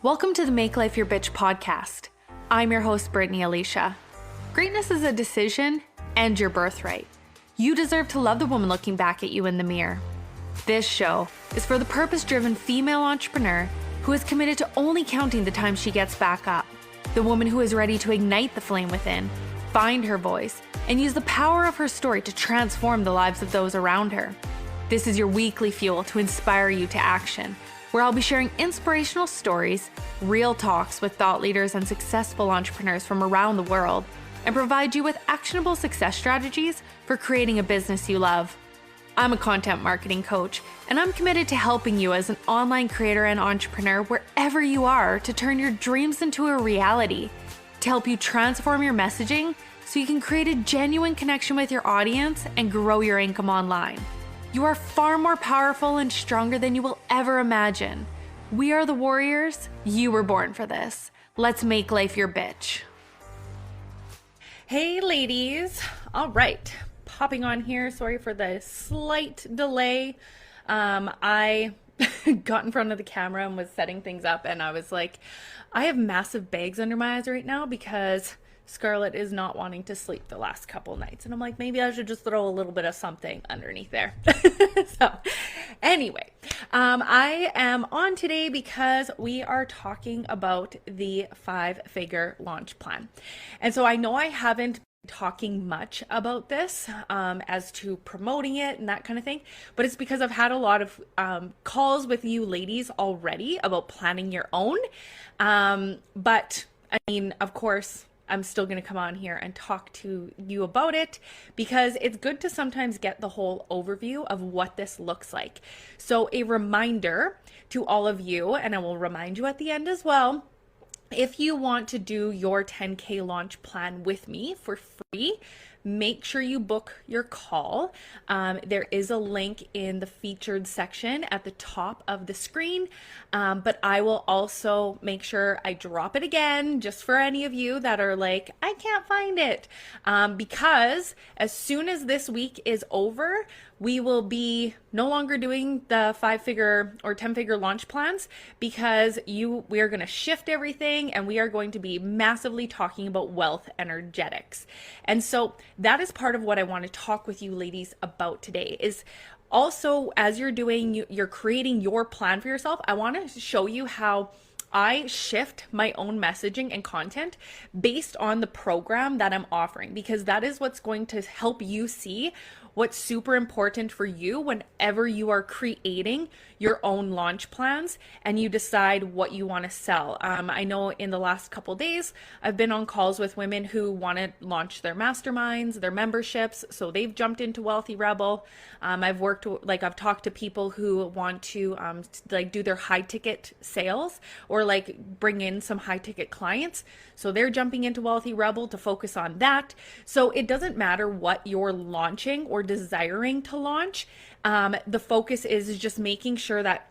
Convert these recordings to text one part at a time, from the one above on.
Welcome to the Make Life Your Bitch podcast. I'm your host, Brittany Alicia. Greatness is a decision and your birthright. You deserve to love the woman looking back at you in the mirror. This show is for the purpose-driven female entrepreneur who is committed to only counting the time she gets back up. The woman who is ready to ignite the flame within, find her voice, and use the power of her story to transform the lives of those around her. This is your weekly fuel to inspire you to action, where I'll be sharing inspirational stories, real talks with thought leaders and successful entrepreneurs from around the world, and provide you with actionable success strategies for creating a business you love. I'm a content marketing coach, and I'm committed to helping you as an online creator and entrepreneur wherever you are to turn your dreams into a reality, to help you transform your messaging so you can create a genuine connection with your audience and grow your income online. You are far more powerful and stronger than you will ever imagine. We are the warriors. You were born for this. Let's make life your bitch. Hey ladies. All right. Popping on here. Sorry for the slight delay. I got in front of the camera and was setting things up, and I was like, I have massive bags under my eyes right now because Scarlett is not wanting to sleep the last couple nights. And I'm like, maybe I should just throw a little bit of something underneath there. So anyway, I am on today because we are talking about the 5-figure launch plan. And so I know I haven't talking much about this as to promoting it and that kind of thing, but it's because I've had a lot of calls with you ladies already about planning your own. But I mean, of course, I'm still going to come on here and talk to you about it because it's good to sometimes get the whole overview of what this looks like. So a reminder to all of you, and I will remind you at the end as well, if you want to do your 10K launch plan with me for free, make sure you book your call. There is a link in the featured section at the top of the screen, but I will also make sure I drop it again just for any of you that are like, I can't find it, because as soon as this week is over, we will be no longer doing the 5-figure or 10-figure launch plans because we are going to shift everything and we are going to be massively talking about wealth energetics. And so that is part of what I want to talk with you ladies about today is also as you're creating your plan for yourself, I want to show you how I shift my own messaging and content based on the program that I'm offering, because that is what's going to help you see what's super important for you whenever you are creating your own launch plans and you decide what you want to sell. I know in the last couple days, I've been on calls with women who want to launch their masterminds, their memberships. So they've jumped into Wealthy Rebel. I've talked to people who want to do their high ticket sales or bring in some high ticket clients. So they're jumping into Wealthy Rebel to focus on that. So it doesn't matter what you're launching or desiring to launch. The focus is just making sure that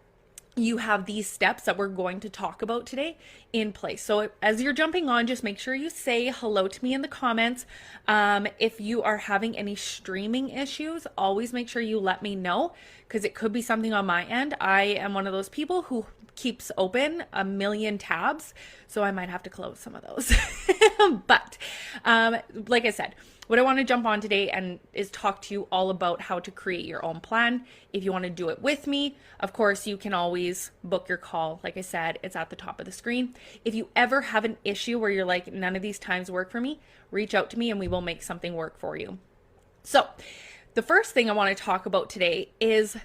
you have these steps that we're going to talk about today in place. So as you're jumping on, just make sure you say hello to me in the comments. If you are having any streaming issues, always make sure you let me know because it could be something on my end. I am one of those people who keeps open a million tabs, so I might have to close some of those. But like I said, what I want to jump on today and is talk to you all about how to create your own plan. If you want to do it with me, of course, you can always book your call. Like I said, it's at the top of the screen. If you ever have an issue where you're like, none of these times work for me, reach out to me and we will make something work for you. So the first thing I want to talk about today is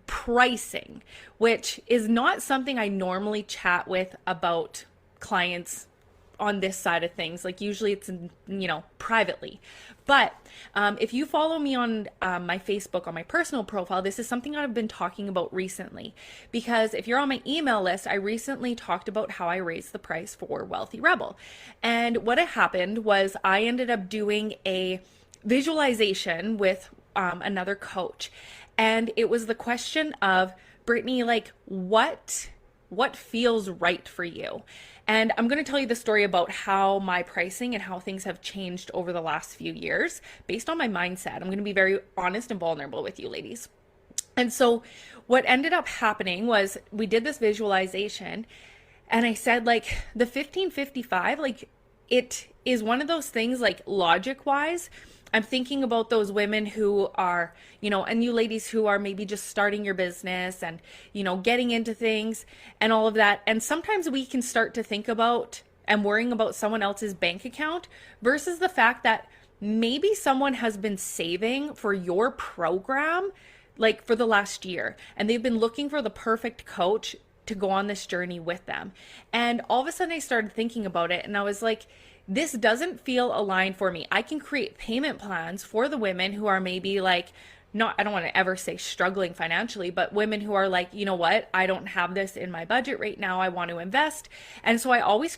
pricing, which is not something I normally chat with about clients on this side of things. Like usually it's, privately. But if you follow me on my Facebook, on my personal profile, this is something I've been talking about recently. Because if you're on my email list, I recently talked about how I raised the price for Wealthy Rebel. And what had happened was I ended up doing a visualization with another coach. And it was the question of, Brittany, what feels right for you? And I'm going to tell you the story about how my pricing and how things have changed over the last few years based on my mindset. I'm going to be very honest and vulnerable with you ladies. And so what ended up happening was we did this visualization And I said, like, the 1555, like, it is one of those things, like, logic wise. I'm thinking about those women who are, and you ladies who are maybe just starting your business and, getting into things and all of that. And sometimes we can start to think about and worrying about someone else's bank account versus the fact that maybe someone has been saving for your program like for the last year and they've been looking for the perfect coach to go on this journey with them. And all of a sudden I started thinking about it and I was like, this doesn't feel aligned for me. I can create payment plans for the women who are maybe like, not, I don't want to ever say struggling financially, but women who are like, you know what, I don't have this in my budget right now. I want to invest. And so I always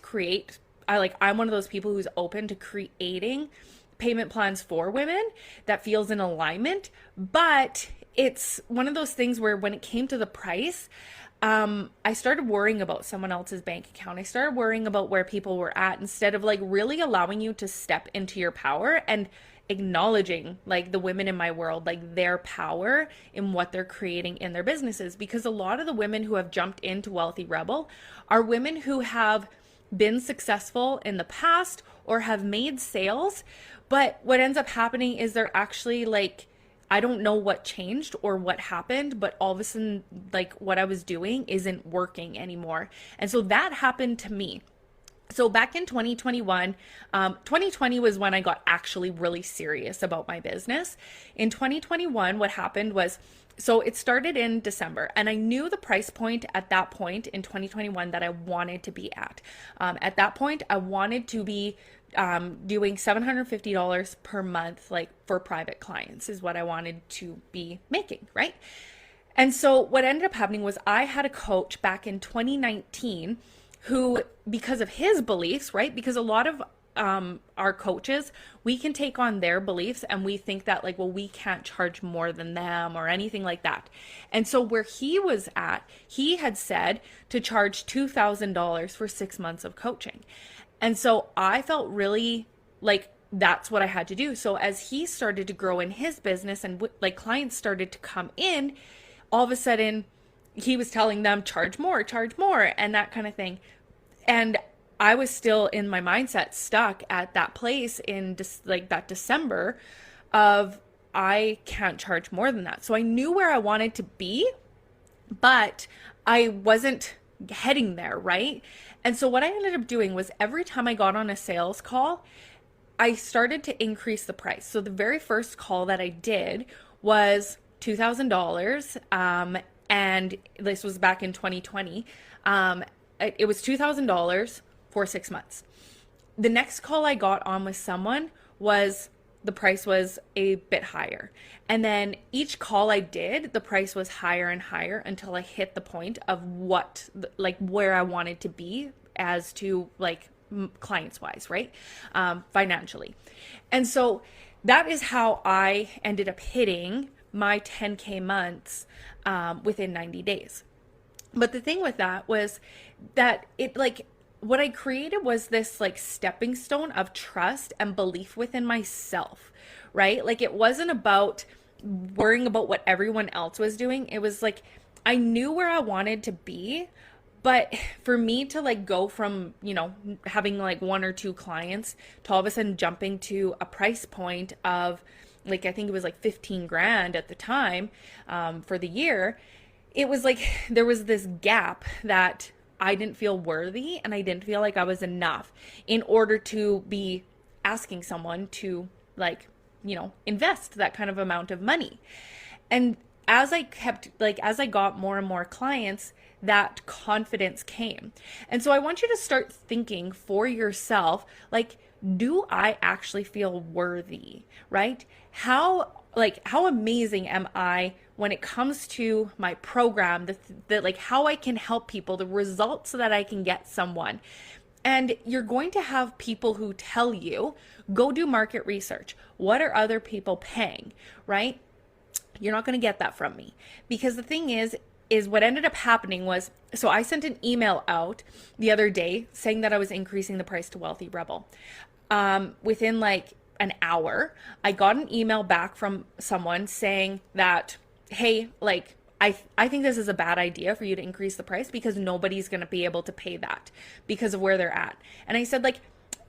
I'm one of those people who's open to creating payment plans for women that feels in alignment. But it's one of those things where when it came to the price, I started worrying about someone else's bank account. I started worrying about where people were at instead of like really allowing you to step into your power and acknowledging like the women in my world, like their power in what they're creating in their businesses. Because a lot of the women who have jumped into Wealthy Rebel are women who have been successful in the past or have made sales. But what ends up happening is they're actually like, I don't know what changed or what happened, but all of a sudden, like what I was doing isn't working anymore. And so that happened to me. So back in 2021, 2020 was when I got actually really serious about my business. In 2021, what happened was, so it started in December and I knew the price point at that point in 2021 that I wanted to be at. At that point, I wanted to be doing $750 per month, like for private clients is what I wanted to be making, right? And so what ended up happening was I had a coach back in 2019 who, because of his beliefs, right? Because a lot of our coaches, we can take on their beliefs and we think that like, well, we can't charge more than them or anything like that. And so where he was at, he had said to charge $2,000 for 6 months of coaching. And so I felt really like that's what I had to do. So as he started to grow in his business and like clients started to come in, all of a sudden he was telling them charge more, and that kind of thing. And I was still in my mindset stuck at that place in like that December of I can't charge more than that. So I knew where I wanted to be, but I wasn't heading there, right? And so what I ended up doing was every time I got on a sales call, I started to increase the price. So the very first call that I did was $2,000. And this was back in 2020. It was $2,000 for 6 months. The next call I got on with someone was the price was a bit higher. And then each call I did, the price was higher and higher until I hit the point of what, like where I wanted to be as to like clients wise, right? Financially. And so that is how I ended up hitting my 10K months within 90 days. But the thing with that was that it like, what I created was this like stepping stone of trust and belief within myself, right? Like it wasn't about worrying about what everyone else was doing. It was like, I knew where I wanted to be, but for me to like go from, having like 1 or 2 clients to all of a sudden jumping to a price point of like, I think it was like 15 grand at the time, for the year. It was like, there was this gap that I didn't feel worthy and I didn't feel like I was enough in order to be asking someone to like, invest that kind of amount of money. And as I got more and more clients, that confidence came. And so I want you to start thinking for yourself, like, do I actually feel worthy, right? How amazing am I when it comes to my program, the like how I can help people, the results that I can get someone. And you're going to have people who tell you, go do market research. What are other people paying, right? You're not going to get that from me. Because the thing is what ended up happening was, so I sent an email out the other day saying that I was increasing the price to Wealthy Rebel. Within like an hour, I got an email back from someone saying that, hey, like, I think this is a bad idea for you to increase the price because nobody's going to be able to pay that because of where they're at. And I said, like,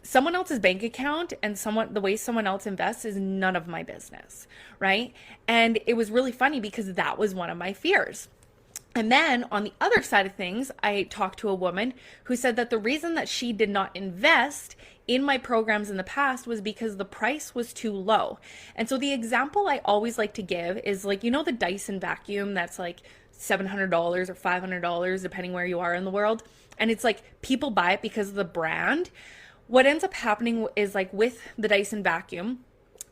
someone else's bank account and the way someone else invests is none of my business, right? And it was really funny because that was one of my fears. And then on the other side of things, I talked to a woman who said that the reason that she did not invest in my programs in the past was because the price was too low. And so the example I always like to give is, like, you know, the Dyson vacuum that's like $700 or $500, depending where you are in the world. And it's like people buy it because of the brand. What ends up happening is, like, with the Dyson vacuum,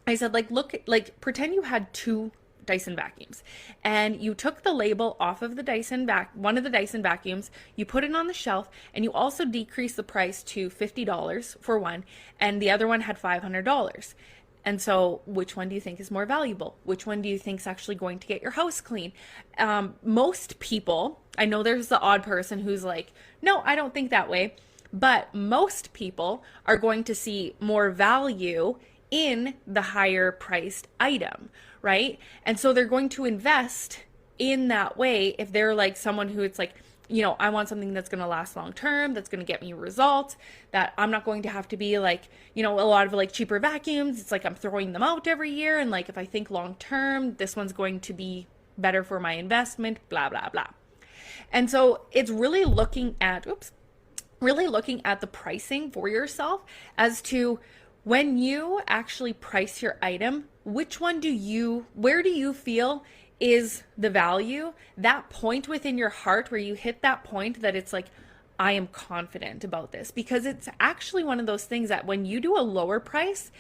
I said, like, look, like, pretend you had two Dyson vacuums and you took the label off of the one of the Dyson vacuums, you put it on the shelf, and you also decreased the price to $50 for one, and the other one had $500. And so which one do you think is more valuable? Which one do you think is actually going to get your house clean? Most people, I know there's the odd person who's like, no, I don't think that way. But most people are going to see more value in the higher priced item, right? And so they're going to invest in that way if they're like someone who it's like, you know, I want something that's going to last long term, that's going to get me results, that I'm not going to have to be like, you know, a lot of like cheaper vacuums. It's like I'm throwing them out every year. And like, if I think long term, this one's going to be better for my investment, blah, blah, blah. And so it's really looking at the pricing for yourself as to when you actually price your item, where do you feel is the value, that point within your heart where you hit that point that it's like, I am confident about this. Because it's actually one of those things that when you do a lower price,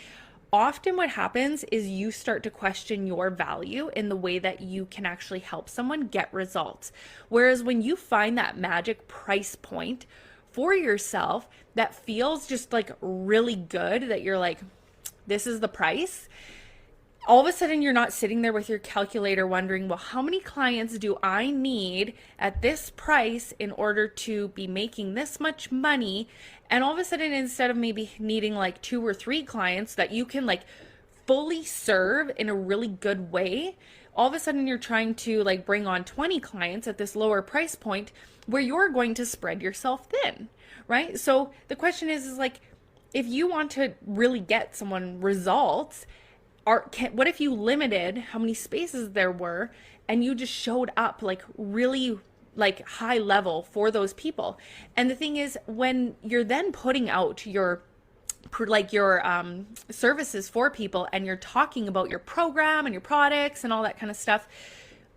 often what happens is you start to question your value in the way that you can actually help someone get results. Whereas when you find that magic price point for yourself that feels just like really good, that you're like, this is the price, all of a sudden you're not sitting there with your calculator wondering, well, how many clients do I need at this price in order to be making this much money? And all of a sudden, instead of maybe needing like 2 or 3 clients that you can like fully serve in a really good way, all of a sudden you're trying to like bring on 20 clients at this lower price point where you're going to spread yourself thin, right? So the question is like, if you want to really get someone results, what if you limited how many spaces there were and you just showed up like really like high level for those people? And the thing is, when you're then putting out your services for people and you're talking about your program and your products and all that kind of stuff,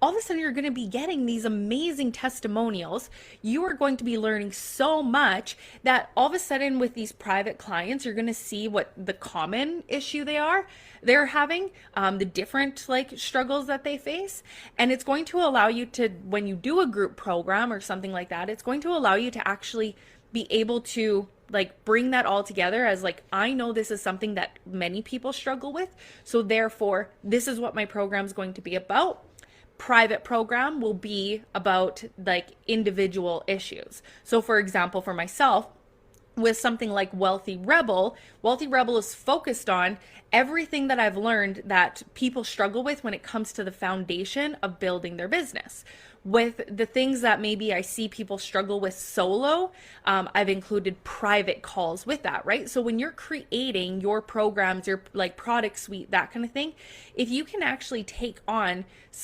all of a sudden you're going to be getting these amazing testimonials. You are going to be learning so much that all of a sudden with these private clients, you're going to see what the common issue they're having, the different like struggles that they face. And it's going to allow you to, when you do a group program or something like that, it's going to allow you to actually be able to like bring that all together as like, I know this is something that many people struggle with. So therefore, this is what my program is going to be about. Private program will be about like individual issues. So for example, for myself, with something like Wealthy Rebel is focused on everything that I've learned that people struggle with when it comes to the foundation of building their business. With the things that maybe I see people struggle with solo, I've included private calls with that, right? So when you're creating your programs, your like product suite, that kind of thing, if you can actually take on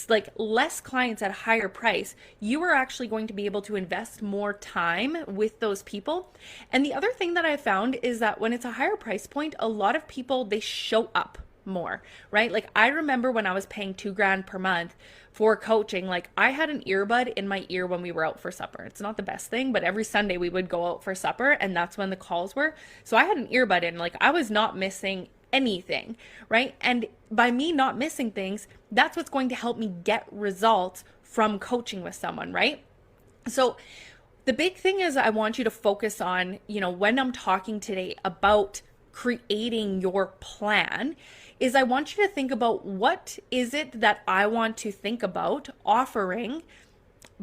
like less clients at a higher price, you are actually going to be able to invest more time with those people. And the other thing that I found is that when it's a higher price point, a lot of people, they show up more, right? Like I remember when I was paying $2,000 per month for coaching, like I had an earbud in my ear when we were out for supper. It's not the best thing, but every Sunday we would go out for supper and that's when the calls were. So I had an earbud in, like I was not missing anything, right? And by me not missing things, that's what's going to help me get results from coaching with someone, right? So the big thing is I want you to focus on, you know, when I'm talking today about creating your plan, is I want you to think about what is it that I want to think about offering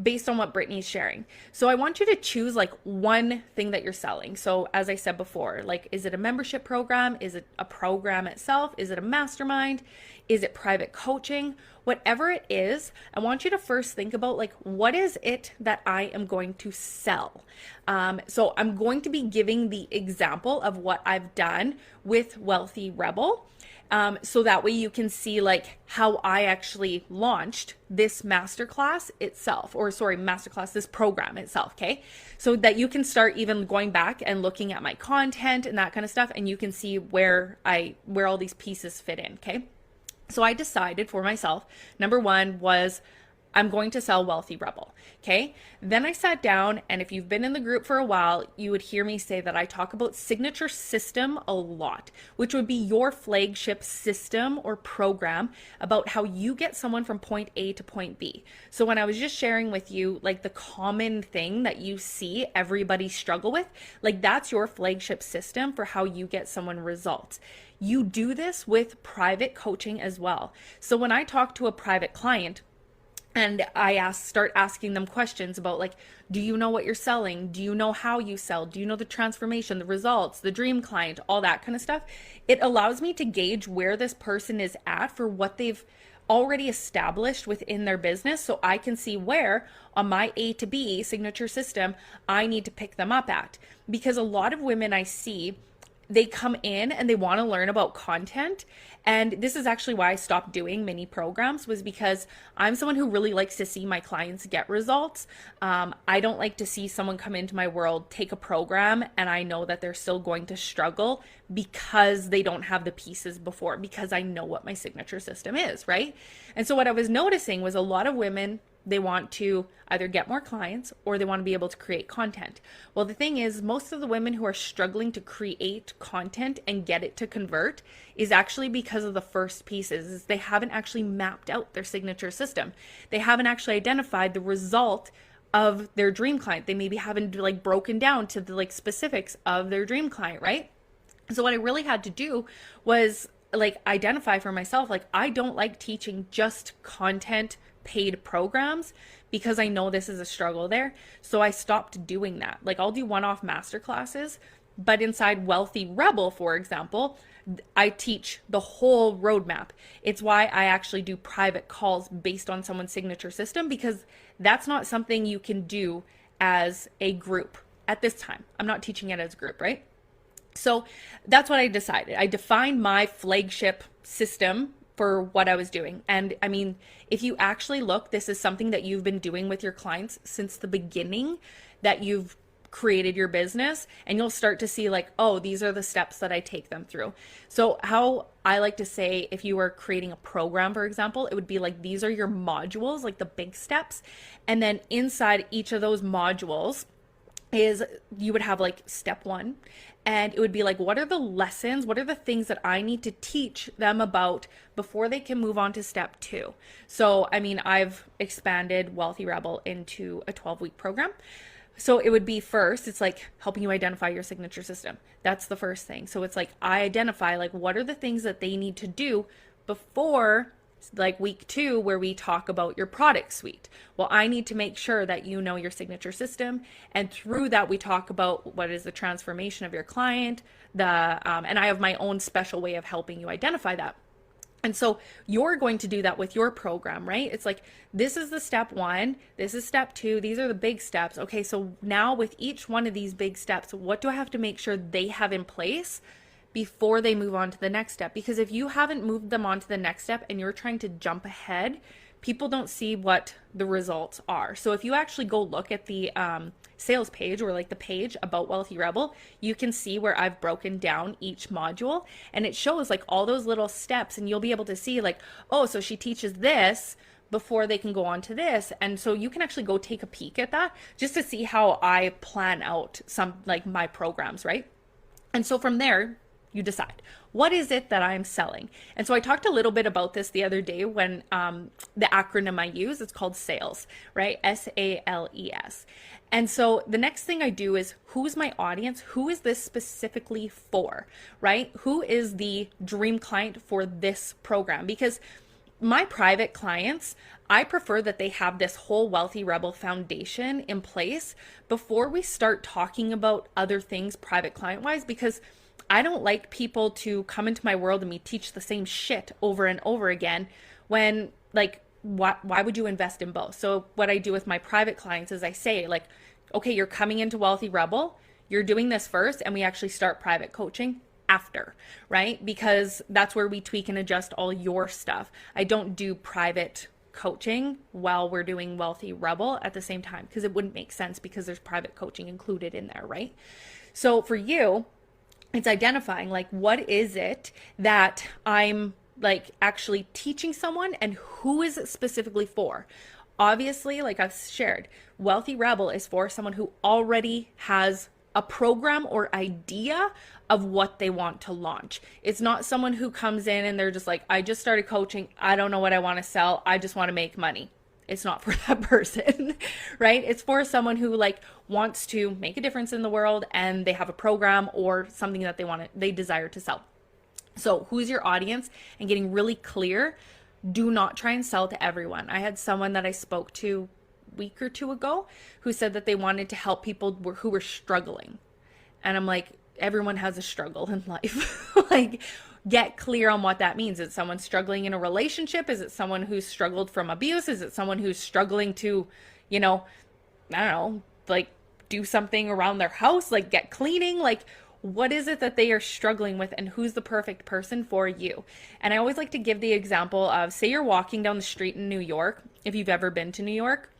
based on what Brittany's sharing. So I want you to choose like one thing that you're selling. So as I said before, like, is it a membership program? Is it a program itself? Is it a mastermind? Is it private coaching? Whatever it is, I want you to first think about like, what is it that I am going to sell? So I'm going to be giving the example of what I've done with Wealthy Rebel. So that way you can see like how I actually launched this masterclass itself, this program itself. Okay. So that you can start even going back and looking at my content and that kind of stuff. And you can see where all these pieces fit in. Okay. So I decided for myself, number one was I'm going to sell Wealthy Rebel. Okay. Then I sat down, and if you've been in the group for a while, you would hear me say that I talk about signature system a lot, which would be your flagship system or program about how you get someone from point A to point B. So when I was just sharing with you, like the common thing that you see everybody struggle with, like that's your flagship system for how you get someone results. You do this with private coaching as well. So when I talk to a private client, and I start asking them questions about like, do you know what you're selling? Do you know how you sell? Do you know the transformation, the results, the dream client, all that kind of stuff? It allows me to gauge where this person is at for what they've already established within their business. So I can see where on my A to B signature system, I need to pick them up at. Because a lot of women I see, they come in and they want to learn about content. And this is actually why I stopped doing mini programs, was because I'm someone who really likes to see my clients get results. I don't like to see someone come into my world, take a program, and I know that they're still going to struggle because they don't have the pieces before, because I know what my signature system is, right? And so what I was noticing was a lot of women, they want to either get more clients or they want to be able to create content. Well, the thing is, most of the women who are struggling to create content and get it to convert is actually because of the first pieces, is they haven't actually mapped out their signature system. They haven't actually identified the result of their dream client. They maybe haven't like broken down to the like specifics of their dream client, right? So what I really had to do was like identify for myself, like I don't like teaching just content paid programs because I know this is a struggle there. So I stopped doing that. Like I'll do one-off masterclasses, but inside Wealthy Rebel, for example, I teach the whole roadmap. It's why I actually do private calls based on someone's signature system, because that's not something you can do as a group at this time. I'm not teaching it as a group, right? So that's what I decided. I defined my flagship system for what I was doing. And I mean, if you actually look, this is something that you've been doing with your clients since the beginning that you've created your business, and you'll start to see like, oh, these are the steps that I take them through. So how I like to say, if you were creating a program, for example, it would be like, these are your modules, like the big steps. And then inside each of those modules is you would have like step one, and it would be like, what are the lessons? What are the things that I need to teach them about before they can move on to step two? So, I mean, I've expanded Wealthy Rebel into a 12-week program. So it would be first, it's like helping you identify your signature system. That's the first thing. So it's like, I identify like, what are the things that they need to do before like week 2, where we talk about your product suite. Well, I need to make sure that you know your signature system. And through that, we talk about what is the transformation of your client, and I have my own special way of helping you identify that. And so you're going to do that with your program, right? It's like, this is the step 1, this is step 2, these are the big steps. Okay, so now with each one of these big steps, what do I have to make sure they have in place before they move on to the next step? Because if you haven't moved them on to the next step and you're trying to jump ahead, people don't see what the results are. So if you actually go look at the sales page, or like the page about Wealthy Rebel, you can see where I've broken down each module, and it shows like all those little steps, and you'll be able to see like, oh, so she teaches this before they can go on to this. And so you can actually go take a peek at that just to see how I plan out some like my programs, right? And so from there, you decide, what is it that I'm selling? And so I talked a little bit about this the other day when the acronym I use, it's called SALES, right? SALES. And so the next thing I do is, who's my audience? Who is this specifically for, right? Who is the dream client for this program? Because my private clients, I prefer that they have this whole Wealthy Rebel foundation in place before we start talking about other things private client wise, because I don't like people to come into my world and me teach the same shit over and over again when, like, why would you invest in both? So what I do with my private clients is I say, like, okay, you're coming into Wealthy Rebel, you're doing this first, and we actually start private coaching after, right? Because that's where we tweak and adjust all your stuff. I don't do private coaching while we're doing Wealthy Rebel at the same time, because it wouldn't make sense, because there's private coaching included in there, right? So for you, it's identifying, like, what is it that I'm like actually teaching someone, and who is it specifically for? Obviously, like I've shared, Wealthy Rebel is for someone who already has a program or idea of what they want to launch. It's not someone who comes in and they're just like, I just started coaching, I don't know what I want to sell, I just want to make money. It's not for that person, right? It's for someone who like wants to make a difference in the world, and they have a program or something that they desire to sell. So who's your audience, and getting really clear. Do not try and sell to everyone. I had someone that I spoke to a week or two ago who said that they wanted to help people who were struggling. And I'm like, everyone has a struggle in life. Like, get clear on what that means. Is it someone struggling in a relationship? Is it someone who's struggled from abuse? Is it someone who's struggling to, I don't know, like do something around their house, like get cleaning? Like, what is it that they are struggling with, and who's the perfect person for you? And I always like to give the example of, say you're walking down the street in New York, if you've ever been to New York,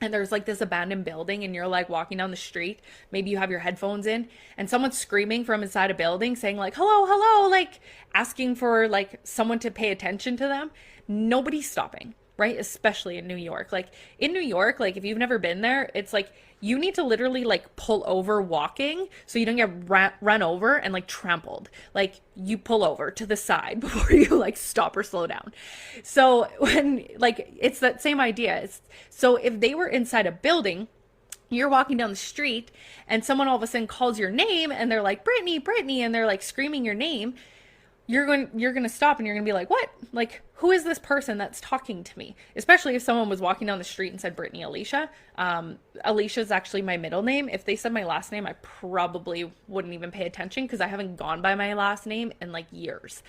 and there's like this abandoned building, and you're like walking down the street, maybe you have your headphones in, and someone's screaming from inside a building saying like, hello, hello, like asking for like someone to pay attention to them. Nobody's stopping, right? Especially in New York. Like in New York, like if you've never been there, it's like you need to literally like pull over walking so you don't get run over and like trampled. Like you pull over to the side before you like stop or slow down. So when like, it's that same idea. So if they were inside a building, you're walking down the street and someone all of a sudden calls your name and they're like, Brittany, Brittany, and they're like screaming your name. You're going to stop and you're going to be like, what? Like, who is this person that's talking to me? Especially if someone was walking down the street and said Brittany Alicia. Alicia is actually my middle name. If they said my last name, I probably wouldn't even pay attention, because I haven't gone by my last name in like years.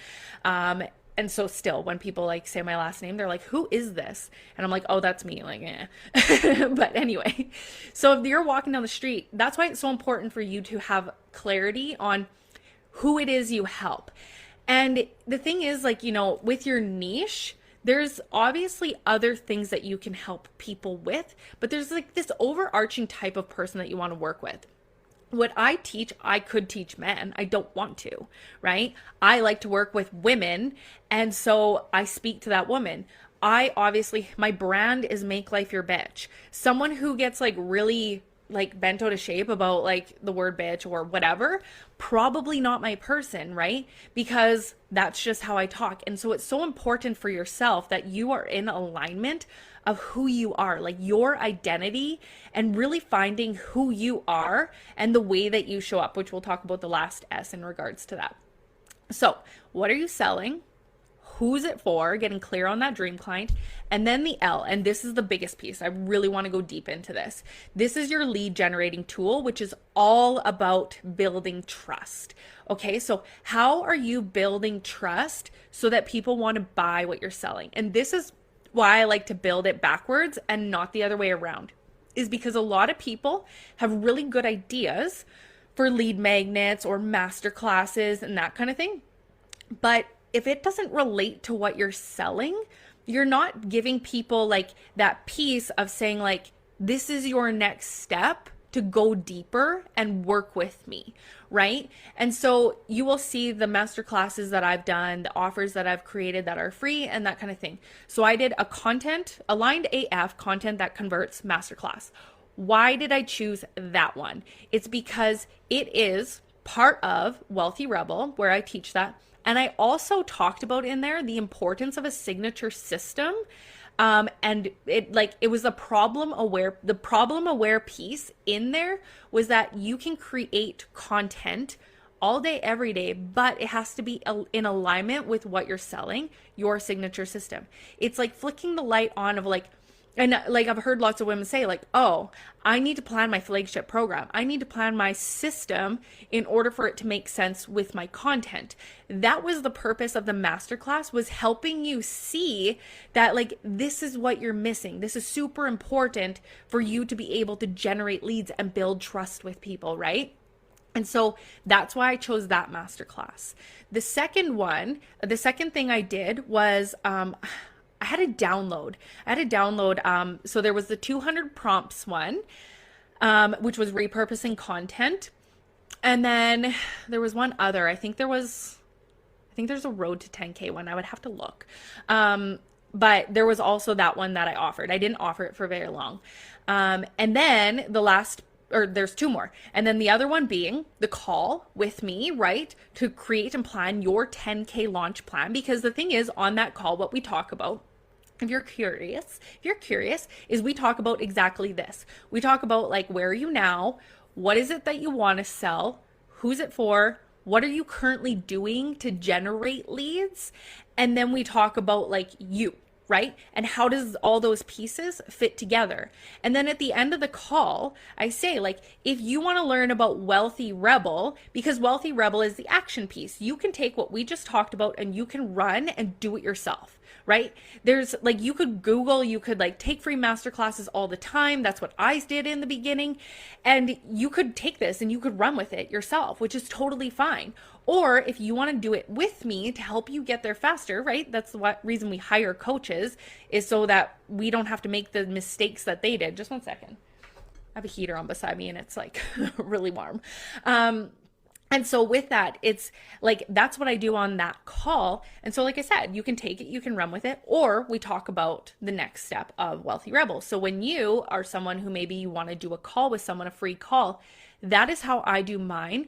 And so still, when people like say my last name, they're like, who is this? And I'm like, oh, that's me. Like, eh. But anyway, so if you're walking down the street, that's why it's so important for you to have clarity on who it is you help. And the thing is, like, with your niche, there's obviously other things that you can help people with, but there's like this overarching type of person that you want to work with. What I teach, I could teach men. I don't want to, right? I like to work with women, and so I speak to that woman. My brand is Make Life Your Bitch. Someone who gets like really like bent out of shape about like the word bitch or whatever, probably not my person, right? Because that's just how I talk. And so it's so important for yourself that you are in alignment of who you are, like your identity, and really finding who you are and the way that you show up, which we'll talk about the last S in regards to that. So what are you selling? Who's it for? Getting clear on that dream client. And then the L, and this is the biggest piece. I really want to go deep into this. This is your lead generating tool, which is all about building trust. Okay, so how are you building trust so that people want to buy what you're selling? And this is why I like to build it backwards and not the other way around, is because a lot of people have really good ideas for lead magnets or master classes and that kind of thing. But if it doesn't relate to what you're selling, you're not giving people like that piece of saying like, this is your next step to go deeper and work with me, right? And so you will see the master classes that I've done, the offers that I've created that are free and that kind of thing. So I did a aligned AF content that converts masterclass. Why did I choose that one? It's because it is part of Wealthy Rebel, where I teach that. And I also talked about in there the importance of a signature system. And it was the problem aware piece in there was that you can create content all day, every day, but it has to be in alignment with what you're selling, your signature system. It's like flicking the light on of like, and like I've heard lots of women say like, oh, I need to plan my flagship program. I need to plan my system in order for it to make sense with my content. That was the purpose of the masterclass, was helping you see that like this is what you're missing. This is super important for you to be able to generate leads and build trust with people, right? And so that's why I chose that masterclass. The second thing I did was I had a download. So there was the 200 prompts one, which was repurposing content. And then there was one other. I think there's a road to 10K one. I would have to look. But there was also that one that I offered. I didn't offer it for very long. And then there's two more. And then the other one being the call with me, right? To create and plan your 10K launch plan. Because the thing is, on that call, what we talk about, if you're curious, is we talk about exactly this. We talk about like, where are you now? What is it that you want to sell? Who's it for? What are you currently doing to generate leads? And then we talk about like you, right? And how does all those pieces fit together? And then at the end of the call, I say like, if you want to learn about Wealthy Rebel, because Wealthy Rebel is the action piece, you can take what we just talked about and you can run and do it yourself, right? There's like, you could Google, you could like take free masterclasses all the time. That's what I did in the beginning. And you could take this and you could run with it yourself, which is totally fine. Or if you want to do it with me to help you get there faster, right? That's the reason we hire coaches, is so that we don't have to make the mistakes that they did. Just one second. I have a heater on beside me and it's like really warm. And so with that, it's like, that's what I do on that call. And so like I said, you can take it, you can run with it, or we talk about the next step of Wealthy Rebel. So when you are someone who maybe you want to do a call with someone, a free call, that is how I do mine.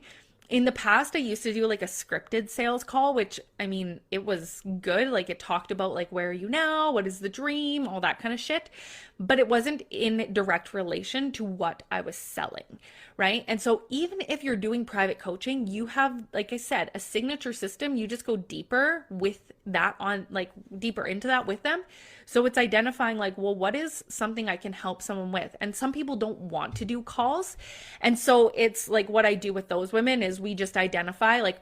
In the past, I used to do like a scripted sales call, which, I mean, it was good. Like it talked about like, where are you now? What is the dream? All that kind of shit. But it wasn't in direct relation to what I was selling, right? And so even if you're doing private coaching, you have, like I said, a signature system. You just go deeper with that deeper into that with them. So it's identifying like, well, what is something I can help someone with? And some people don't want to do calls. And so it's like, what I do with those women is we just identify like,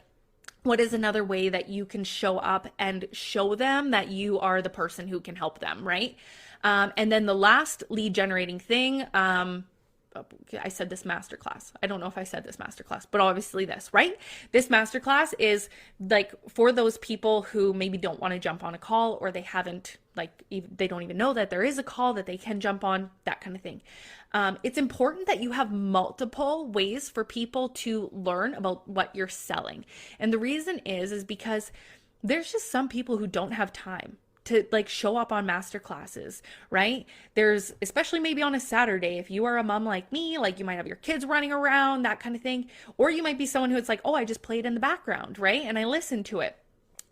what is another way that you can show up and show them that you are the person who can help them, right? And then the last lead generating thing, I said this masterclass. I don't know if I said this masterclass, but obviously this, right? This masterclass is like for those people who maybe don't want to jump on a call, or they haven't, like, they don't even know that there is a call that they can jump on, that kind of thing. It's important that you have multiple ways for people to learn about what you're selling. And the reason is because there's just some people who don't have time to like show up on masterclasses, right? There's, especially maybe on a Saturday, if you are a mom like me, like you might have your kids running around, that kind of thing. Or you might be someone who it's like, oh, I just played in the background, right? And I listened to it.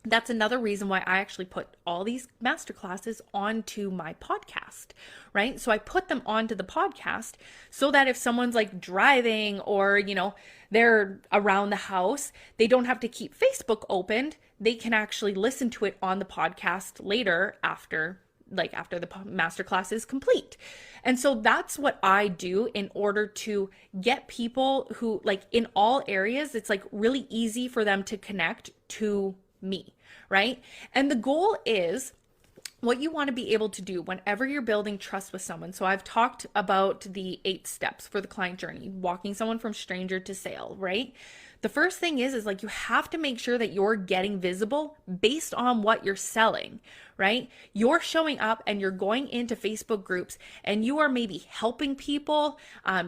That's another reason why I actually put all these masterclasses onto my podcast, right? So I put them onto the podcast so that if someone's like driving or, you know, they're around the house, they don't have to keep Facebook opened. They can actually listen to it on the podcast later after the masterclass is complete. And so that's what I do in order to get people who, like, in all areas, it's like really easy for them to connect to me, right? And the goal is what you want to be able to do whenever you're building trust with someone. So I've talked about the 8 steps for the client journey, walking someone from stranger to sale, right? The first thing is like, you have to make sure that you're getting visible based on what you're selling, right? You're showing up and you're going into Facebook groups and you are maybe helping people,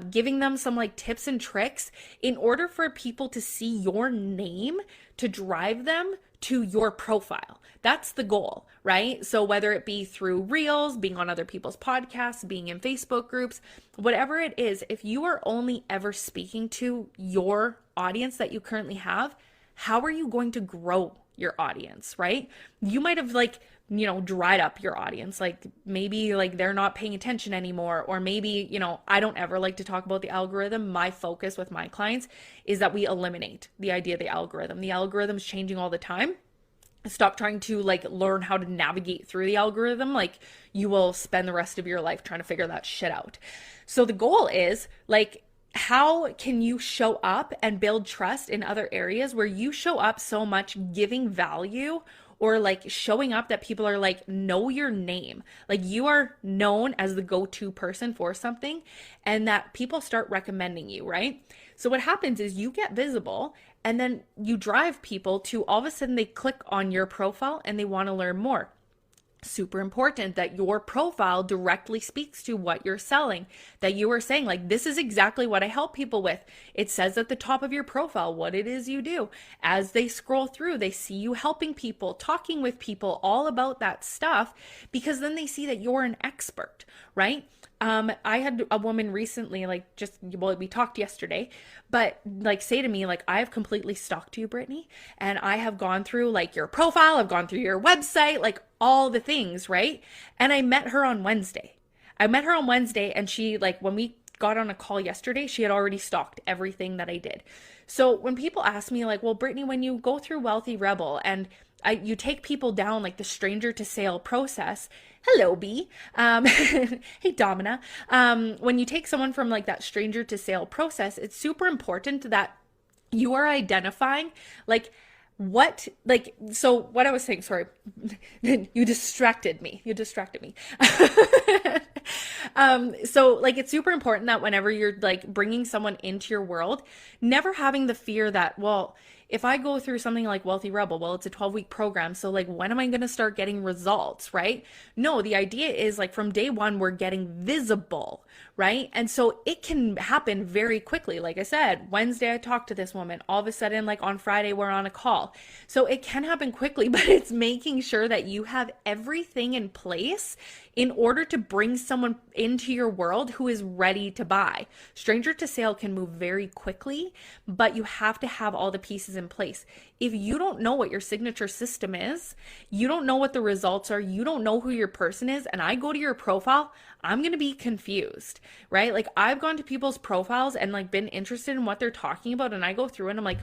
giving them some like tips and tricks in order for people to see your name to drive them to your profile. That's the goal, right? So whether it be through Reels, being on other people's podcasts, being in Facebook groups, whatever it is, if you are only ever speaking to your audience that you currently have, how are you going to grow your audience, right? You might have like, dried up your audience. Like maybe like they're not paying attention anymore, or maybe, I don't ever like to talk about the algorithm. My focus with my clients is that we eliminate the idea of the algorithm. The algorithm's changing all the time. Stop trying to like learn how to navigate through the algorithm. Like you will spend the rest of your life trying to figure that shit out. So the goal is like, how can you show up and build trust in other areas where you show up so much giving value, or like showing up that people are like, know your name, like you are known as the go-to person for something, and that people start recommending you, right? So what happens is you get visible, and then you drive people to all of a sudden they click on your profile and they want to learn more. Super important that your profile directly speaks to what you're selling, that you are saying like, this is exactly what I help people with. It says at the top of your profile what it is you do. As they scroll through, they see you helping people, talking with people, all about that stuff, because then they see that you're an expert, right? I had a woman recently, like we talked yesterday, but like say to me, like, I have completely stalked you, Brittany, and I have gone through like your profile, I've gone through your website, like all the things, right? And I met her on Wednesday. And she, like, when we got on a call yesterday, she had already stalked everything that I did. So when people ask me like, well, Brittany, when you go through Wealthy Rebel and you take people down like the stranger to sale process. Hello, B. Hey, Domina. When you take someone from like that stranger to sale process, it's super important that you are identifying like so what I was saying, sorry, you distracted me. So like, it's super important that whenever you're like bringing someone into your world, never having the fear that, well, if I go through something like Wealthy Rebel, well, it's a 12-week program. So like, when am I going to start getting results, right? No, the idea is like from day one, we're getting visible, right? And so it can happen very quickly. Like I said, Wednesday, I talked to this woman. All of a sudden, like on Friday, we're on a call. So it can happen quickly, but it's making sure that you have everything in place in order to bring someone into your world who is ready to buy. Stranger to sale can move very quickly, but you have to have all the pieces in place. If you don't know what your signature system is, you don't know what the results are, you don't know who your person is, and I go to your profile, I'm going to be confused, right? Like, I've gone to people's profiles and like been interested in what they're talking about, and I go through and I'm like,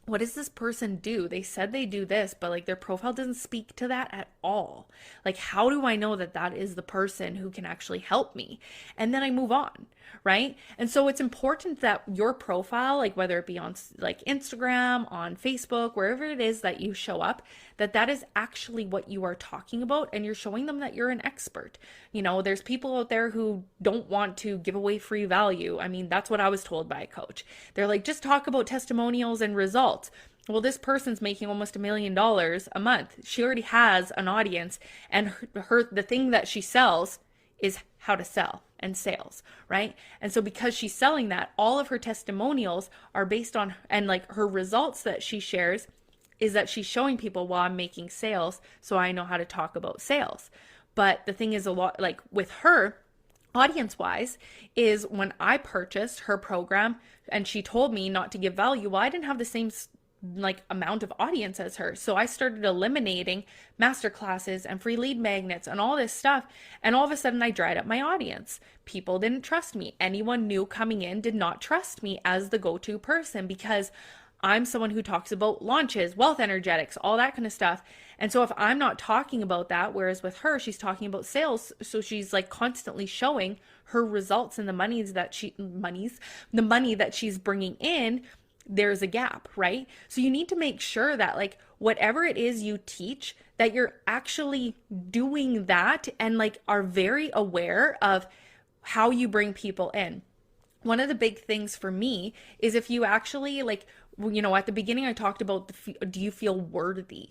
what does this person do? They said they do this, but like their profile doesn't speak to that at all. Like, how do I know that that is the person who can actually help me? And then I move on, right? And so it's important that your profile, like whether it be on like Instagram, on Facebook, wherever it is that you show up, that is actually what you are talking about, and you're showing them that you're an expert. You know, there's people out there who don't want to give away free value. I mean, that's what I was told by a coach. They're like, just talk about testimonials and results. Well, this person's making almost $1 million a month. She already has an audience, and the thing that she sells is how to sell and sales, right? And so because she's selling that, all of her testimonials are based on, and like her results that she shares is that she's showing people, well, I'm making sales, so I know how to talk about sales. But the thing is, a lot like with her, audience wise, is when I purchased her program and she told me not to give value, well, I didn't have the same like amount of audience as her. So I started eliminating masterclasses and free lead magnets and all this stuff. And all of a sudden I dried up my audience. People didn't trust me. Anyone new coming in did not trust me as the go-to person, because I'm someone who talks about launches, wealth energetics, all that kind of stuff. And so if I'm not talking about that, whereas with her, she's talking about sales. So she's like constantly showing her results and the money that she's bringing in, there's a gap, right? So you need to make sure that like whatever it is you teach, that you're actually doing that and like are very aware of how you bring people in. One of the big things for me is if you actually like, you know, at the beginning I talked about do you feel worthy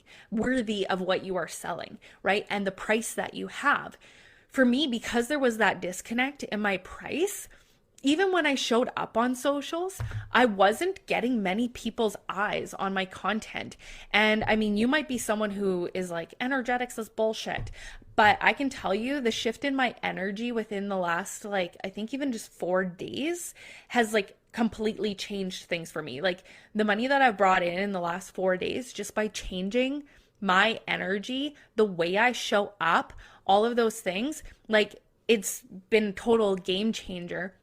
of what you are selling, right? And the price that you have. For me, because there was that disconnect in my price, even when I showed up on socials, I wasn't getting many people's eyes on my content. And I mean, you might be someone who is like, energetics is bullshit. But I can tell you the shift in my energy within the last, like, I think even just 4 days has like completely changed things for me. Like the money that I've brought in the last 4 days, just by changing my energy, the way I show up, all of those things, like it's been total game changer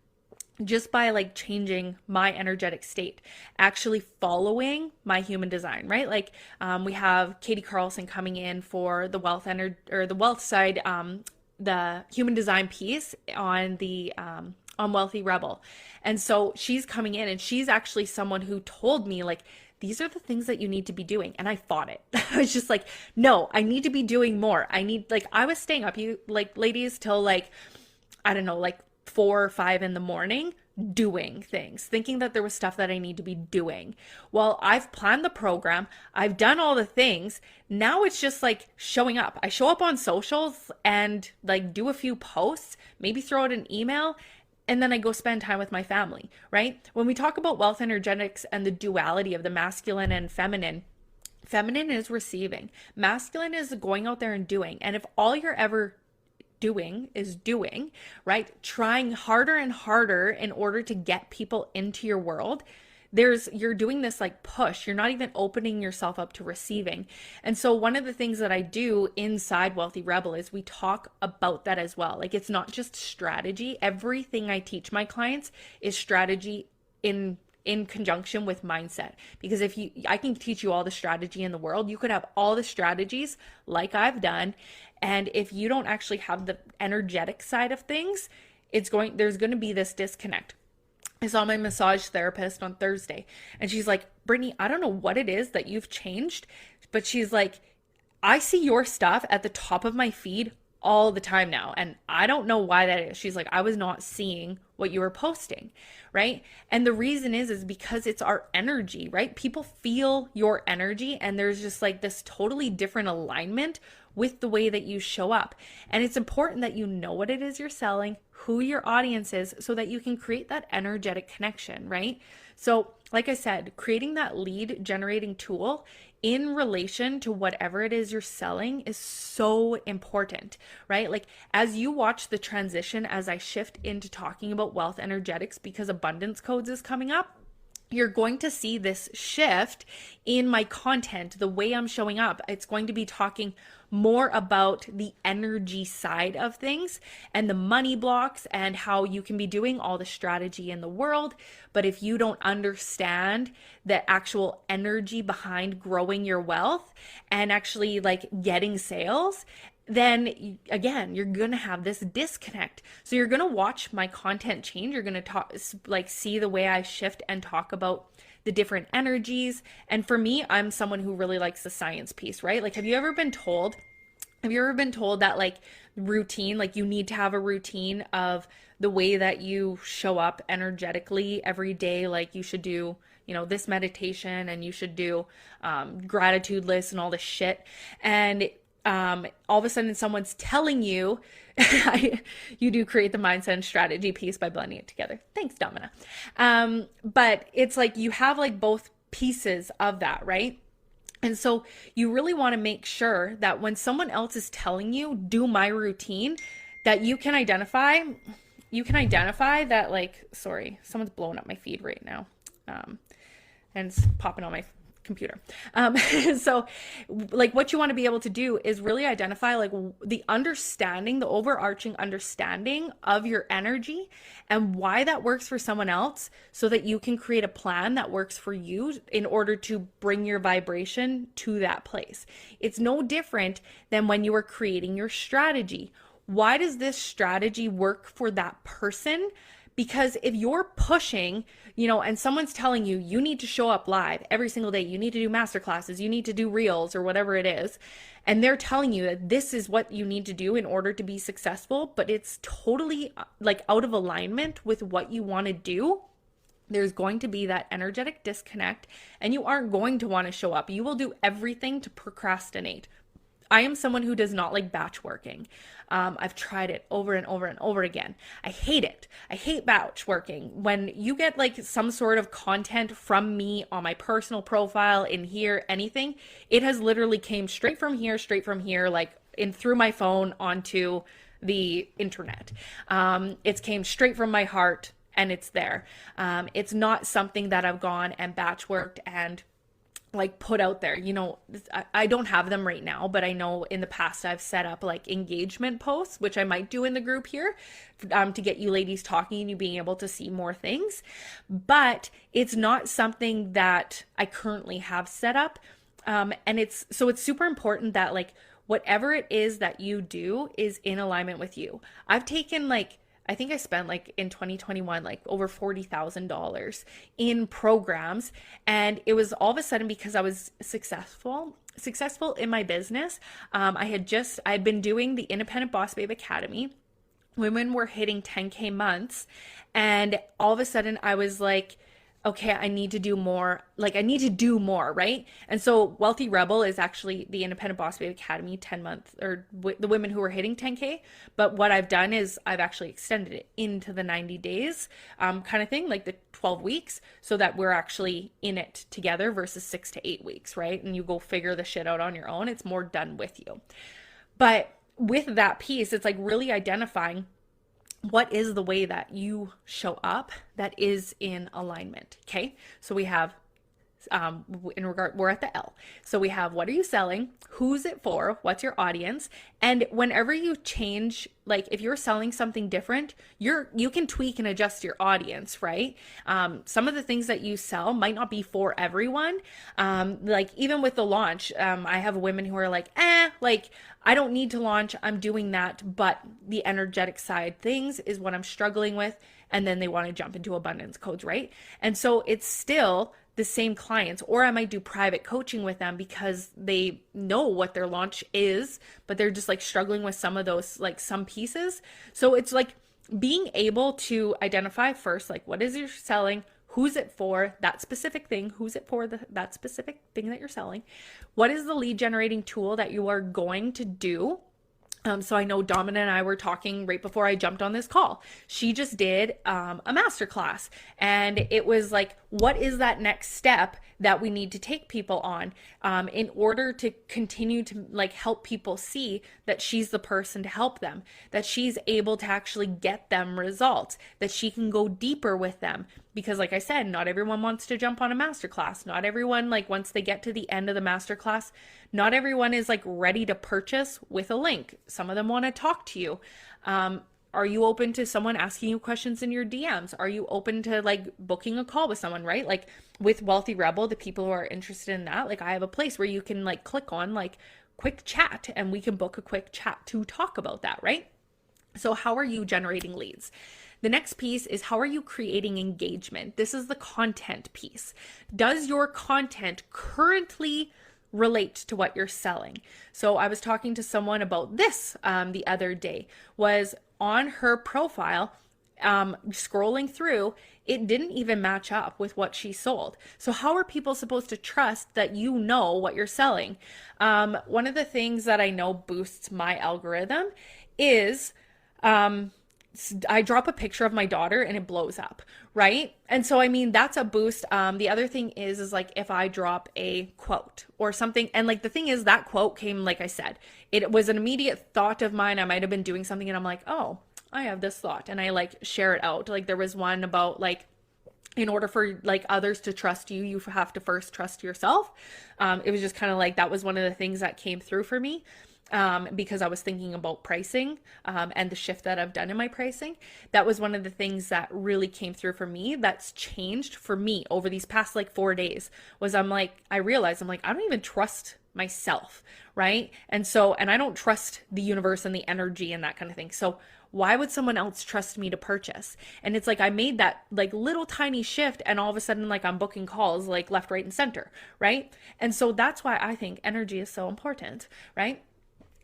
just by like changing my energetic state, actually following my human design, right? Like we have Katie Carlson coming in for the wealth or the wealth side, the human design piece on the on Wealthy Rebel. And so she's coming in and she's actually someone who told me like these are the things that you need to be doing. And I fought it. I was just like, no, I need to be doing more. I need, like, I was staying up, you like ladies, till like, I don't know, like 4 or 5 in the morning doing things, thinking that there was stuff that I need to be doing. Well, I've planned the program. I've done all the things. Now it's just like showing up. I show up on socials and like do a few posts, maybe throw out an email, and then I go spend time with my family, right? When we talk about wealth energetics and the duality of the masculine and feminine, feminine is receiving. Masculine is going out there and doing. And if all you're ever doing is doing, right? Trying harder and harder in order to get people into your world, you're doing this like push. You're not even opening yourself up to receiving. And so one of the things that I do inside Wealthy Rebel is we talk about that as well. Like it's not just strategy. Everything I teach my clients is strategy in conjunction with mindset. Because I can teach you all the strategy in the world. You could have all the strategies like I've done. And if you don't actually have the energetic side of things, there's going to be this disconnect. I saw my massage therapist on Thursday and she's like, Brittany, I don't know what it is that you've changed, but she's like, I see your stuff at the top of my feed all the time now. And I don't know why that is. She's like, I was not seeing what you were posting, right? And the reason is because it's our energy, right? People feel your energy and there's just like this totally different alignment with the way that you show up. And it's important that you know what it is you're selling, who your audience is, so that you can create that energetic connection, right? So like I said, creating that lead generating tool in relation to whatever it is you're selling is so important, right? Like as you watch the transition, as I shift into talking about wealth energetics because abundance codes is coming up, you're going to see this shift in my content, the way I'm showing up. It's going to be talking more about the energy side of things and the money blocks and how you can be doing all the strategy in the world. But if you don't understand the actual energy behind growing your wealth and actually like getting sales, then again, you're going to have this disconnect. So you're going to watch my content change. You're going to see the way I shift and talk about the different energies. And for me, I'm someone who really likes the science piece, right? Like, have you ever been told that like routine, like you need to have a routine of the way that you show up energetically every day? Like you should do, this meditation and you should do gratitude lists and all this shit. And all of a sudden someone's telling you, you do create the mindset and strategy piece by blending it together. Thanks, Domina. But it's like you have like both pieces of that, right? And so you really want to make sure that when someone else is telling you, do my routine, that you can identify that like, sorry, someone's blowing up my feed right now. And it's popping on my computer. So like what you want to be able to do is really identify like the overarching understanding of your energy and why that works for someone else, so that you can create a plan that works for you in order to bring your vibration to that place. It's no different than when you are creating your strategy. Why does this strategy work for that person? Because if you're pushing, and someone's telling you, you need to show up live every single day, you need to do masterclasses, you need to do reels or whatever it is, and they're telling you that this is what you need to do in order to be successful, but it's totally like out of alignment with what you want to do, there's going to be that energetic disconnect and you aren't going to want to show up. You will do everything to procrastinate. I am someone who does not like batch working. I've tried it over and over and over again. I hate it. I hate batch working. When you get like some sort of content from me on my personal profile, in here, anything, it has literally came straight from here, like in through my phone onto the internet. It came straight from my heart and it's there. It's not something that I've gone and batch worked and like put out there. I don't have them right now, but I know in the past I've set up like engagement posts, which I might do in the group here, to get you ladies talking and you being able to see more things. But it's not something that I currently have set up. And it's super important that like whatever it is that you do is in alignment with you. I've taken I think I spent like in 2021, like over $40,000 in programs. And it was all of a sudden because I was successful in my business. I'd been doing the Independent Boss Babe Academy. Women were hitting 10K months. And all of a sudden I was like, okay, I need to do more. Like I need to do more, right? And so Wealthy Rebel is actually the Independent Boss Babe Academy 10 months, or the women who are hitting 10K. But what I've done is I've actually extended it into the 90 days kind of thing, like the 12 weeks, so that we're actually in it together versus 6 to 8 weeks, right? And you go figure the shit out on your own. It's more done with you. But with that piece, it's like really identifying what is the way that you show up that is in alignment. Okay. So we have, we're at the L. So we have, what are you selling? Who's it for? What's your audience? And whenever you change, like if you're selling something different, you can tweak and adjust your audience, right? Some of the things that you sell might not be for everyone. Like even with the launch, I have women who are like, I don't need to launch. I'm doing that. But the energetic side things is what I'm struggling with. And then they want to jump into abundance codes, right? And so it's still the same clients, or I might do private coaching with them because they know what their launch is, but they're just like struggling with some of those, like some pieces. So it's like being able to identify first, like what is you're selling? Who's it for? That specific thing. Who's it for? That specific thing that you're selling. What is the lead generating tool that you are going to do? So I know Domina and I were talking right before I jumped on this call. She just did a masterclass, and it was like, what is that next step that we need to take people on in order to continue to like help people see that she's the person to help them, that she's able to actually get them results, that she can go deeper with them. Because like I said, not everyone wants to jump on a masterclass. Not everyone, like once they get to the end of the masterclass, not everyone is like ready to purchase with a link. Some of them want to talk to you. Are you open to someone asking you questions in your DMs? Are you open to like booking a call with someone, right? Like with Wealthy Rebel, the people who are interested in that, like I have a place where you can like click on like quick chat and we can book a quick chat to talk about that, right? So how are you generating leads? The next piece is, how are you creating engagement? This is the content piece. Does your content currently relate to what you're selling? So I was talking to someone about this the other day, was on her profile, scrolling through, it didn't even match up with what she sold. So how are people supposed to trust that you know what you're selling? One of the things that I know boosts my algorithm is I drop a picture of my daughter and it blows up, right? And so, I mean, that's a boost. The other thing is like if I drop a quote or something, and like the thing is that quote came, like I said, it was an immediate thought of mine. I might've been doing something and I'm like, oh, I have this thought, and I like share it out. Like there was one about like, in order for like others to trust you, you have to first trust yourself. It was just kind of like, that was one of the things that came through for me. Because I was thinking about pricing and the shift that I've done in my pricing. That was one of the things that really came through for me. That's changed for me over these past like 4 days, was I realized I'm like, I don't even trust myself, right? And I don't trust the universe and the energy and that kind of thing. So why would someone else trust me to purchase? And it's like, I made that like little tiny shift, and all of a sudden, like I'm booking calls like left, right, and center, right? And so that's why I think energy is so important, right?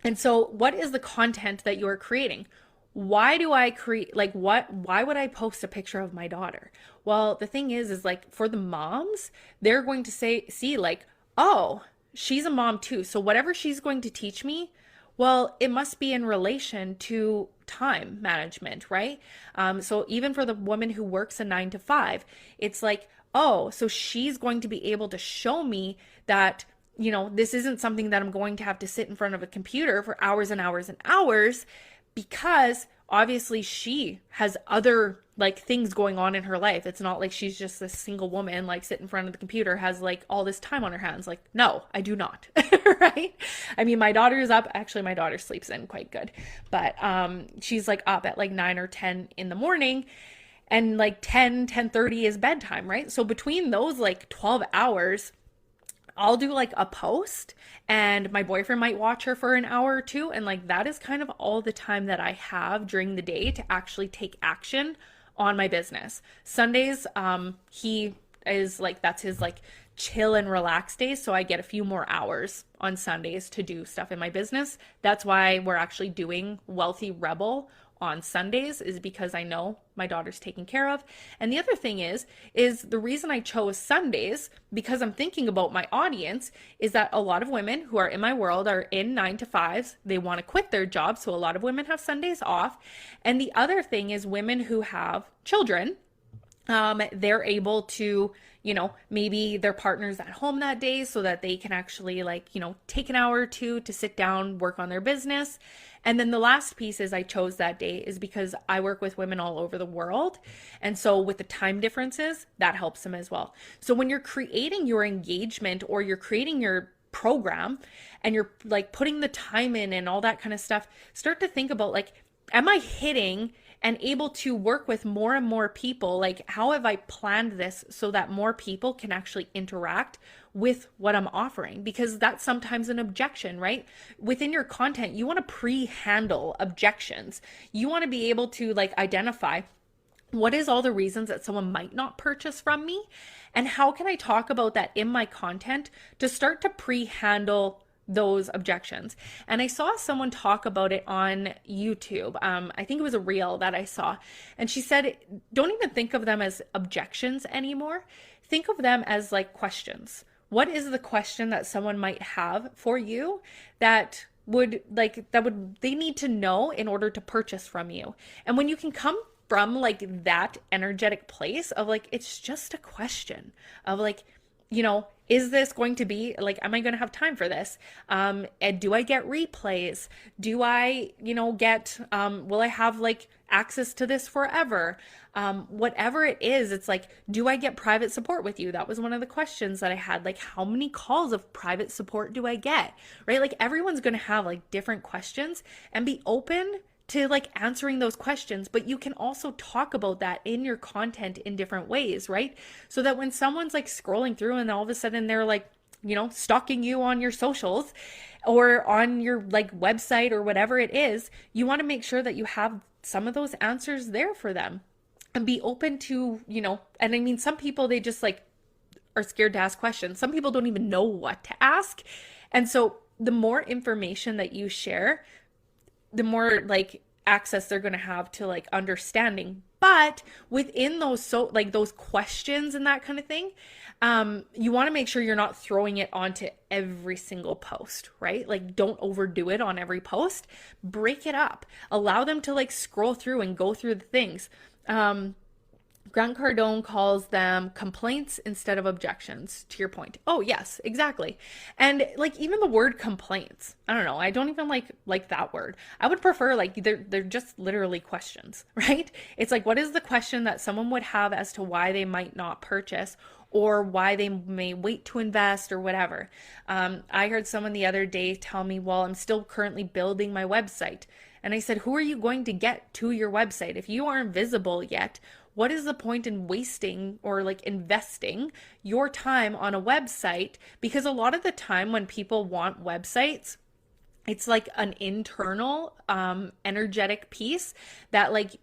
And so what is the content that you are creating? Why do I create, like why would I post a picture of my daughter? Well, the thing is like for the moms, they're going to see like, oh, she's a mom too. So whatever she's going to teach me, well, it must be in relation to time management, right? So even for the woman who works a 9 to 5, it's like, oh, so she's going to be able to show me that this isn't something that I'm going to have to sit in front of a computer for hours and hours and hours, because obviously she has other like things going on in her life. It's not like she's just this single woman like sit in front of the computer, has like all this time on her hands. Like, no, I do not. Right? I mean, my daughter is up. Actually, my daughter sleeps in quite good, but she's like up at like 9 or 10 in the morning, and like 10:30 is bedtime, right? So between those like 12 hours, I'll do like a post, and my boyfriend might watch her for an hour or two. And like that is kind of all the time that I have during the day to actually take action on my business. Sundays, he is like, that's his like chill and relax days. So I get a few more hours on Sundays to do stuff in my business. That's why we're actually doing Wealthy Rebel on Sundays, is because I know my daughter's taken care of. And the other thing is the reason I chose Sundays, because I'm thinking about my audience, is that a lot of women who are in my world are in 9 to 5s. They want to quit their job. So a lot of women have Sundays off. And the other thing is women who have children, they're able to, maybe their partner's at home that day so that they can actually like, take an hour or two to sit down, work on their business. And then the last piece is I chose that day is because I work with women all over the world. And so with the time differences, that helps them as well. So when you're creating your engagement or you're creating your program and you're like putting the time in and all that kind of stuff, start to think about like, am I hitting and able to work with more and more people? Like, how have I planned this so that more people can actually interact with what I'm offering? Because that's sometimes an objection, right? Within your content, you want to pre-handle objections. You want to be able to like identify what is all the reasons that someone might not purchase from me, and how can I talk about that in my content to start to pre-handle those objections. And I saw someone talk about it on YouTube. I think it was a reel that I saw. And she said, don't even think of them as objections anymore. Think of them as like questions. What is the question that someone might have for you that they need to know in order to purchase from you? And when you can come from like that energetic place of like, it's just a question of like, is this going to be like, am I going to have time for this? And do I get replays? Do I, will I have like access to this forever? Whatever it is, it's like, do I get private support with you? That was one of the questions that I had. Like, how many calls of private support do I get? Right? Like everyone's going to have like different questions, and be open to like answering those questions, but you can also talk about that in your content in different ways, right? So that when someone's like scrolling through and all of a sudden they're like, stalking you on your socials or on your like website or whatever it is, you want to make sure that you have some of those answers there for them, and be open to, and I mean, some people, they just like are scared to ask questions. Some people don't even know what to ask. And so the more information that you share, the more like access they're going to have to like understanding. But within those, so like those questions and that kind of thing, you want to make sure you're not throwing it onto every single post, right? Like don't overdo it on every post. Break it up. Allow them to like scroll through and go through the things. Grant Cardone calls them complaints instead of objections, to your point. Oh, yes, exactly. And like even the word complaints, I don't know, I don't even like that word. I would prefer like they're just literally questions, right? It's like, what is the question that someone would have as to why they might not purchase, or why they may wait to invest, or whatever. I heard someone the other day tell me, well, I'm still currently building my website. And I said, who are you going to get to your website? If you aren't visible yet, what is the point in wasting or like investing your time on a website? Because a lot of the time when people want websites, it's like an internal energetic piece that like,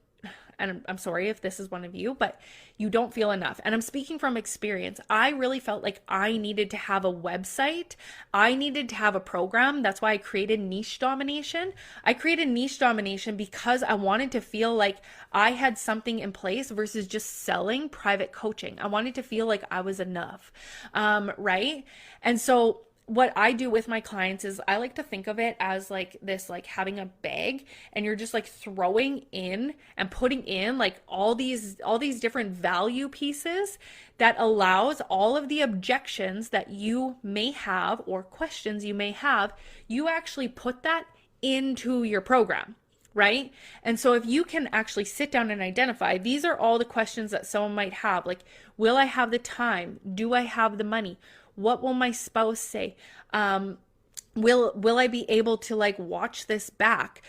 and I'm sorry if this is one of you, but you don't feel enough. And I'm speaking from experience. I really felt like I needed to have a website. I needed to have a program. That's why I created Niche Domination. I created Niche Domination because I wanted to feel like I had something in place versus just selling private coaching. I wanted to feel like I was enough, right? And so what I do with my clients is I like to think of it as like this, like having a bag, and you're just like throwing in and putting in like all these different value pieces that allows all of the objections that you may have or questions you may have, you actually put that into your program. Right? And so if you can actually sit down and identify, these are all the questions that someone might have. Like, will I have the time? Do I have the money? What will my spouse say? Will I be able to like watch this back?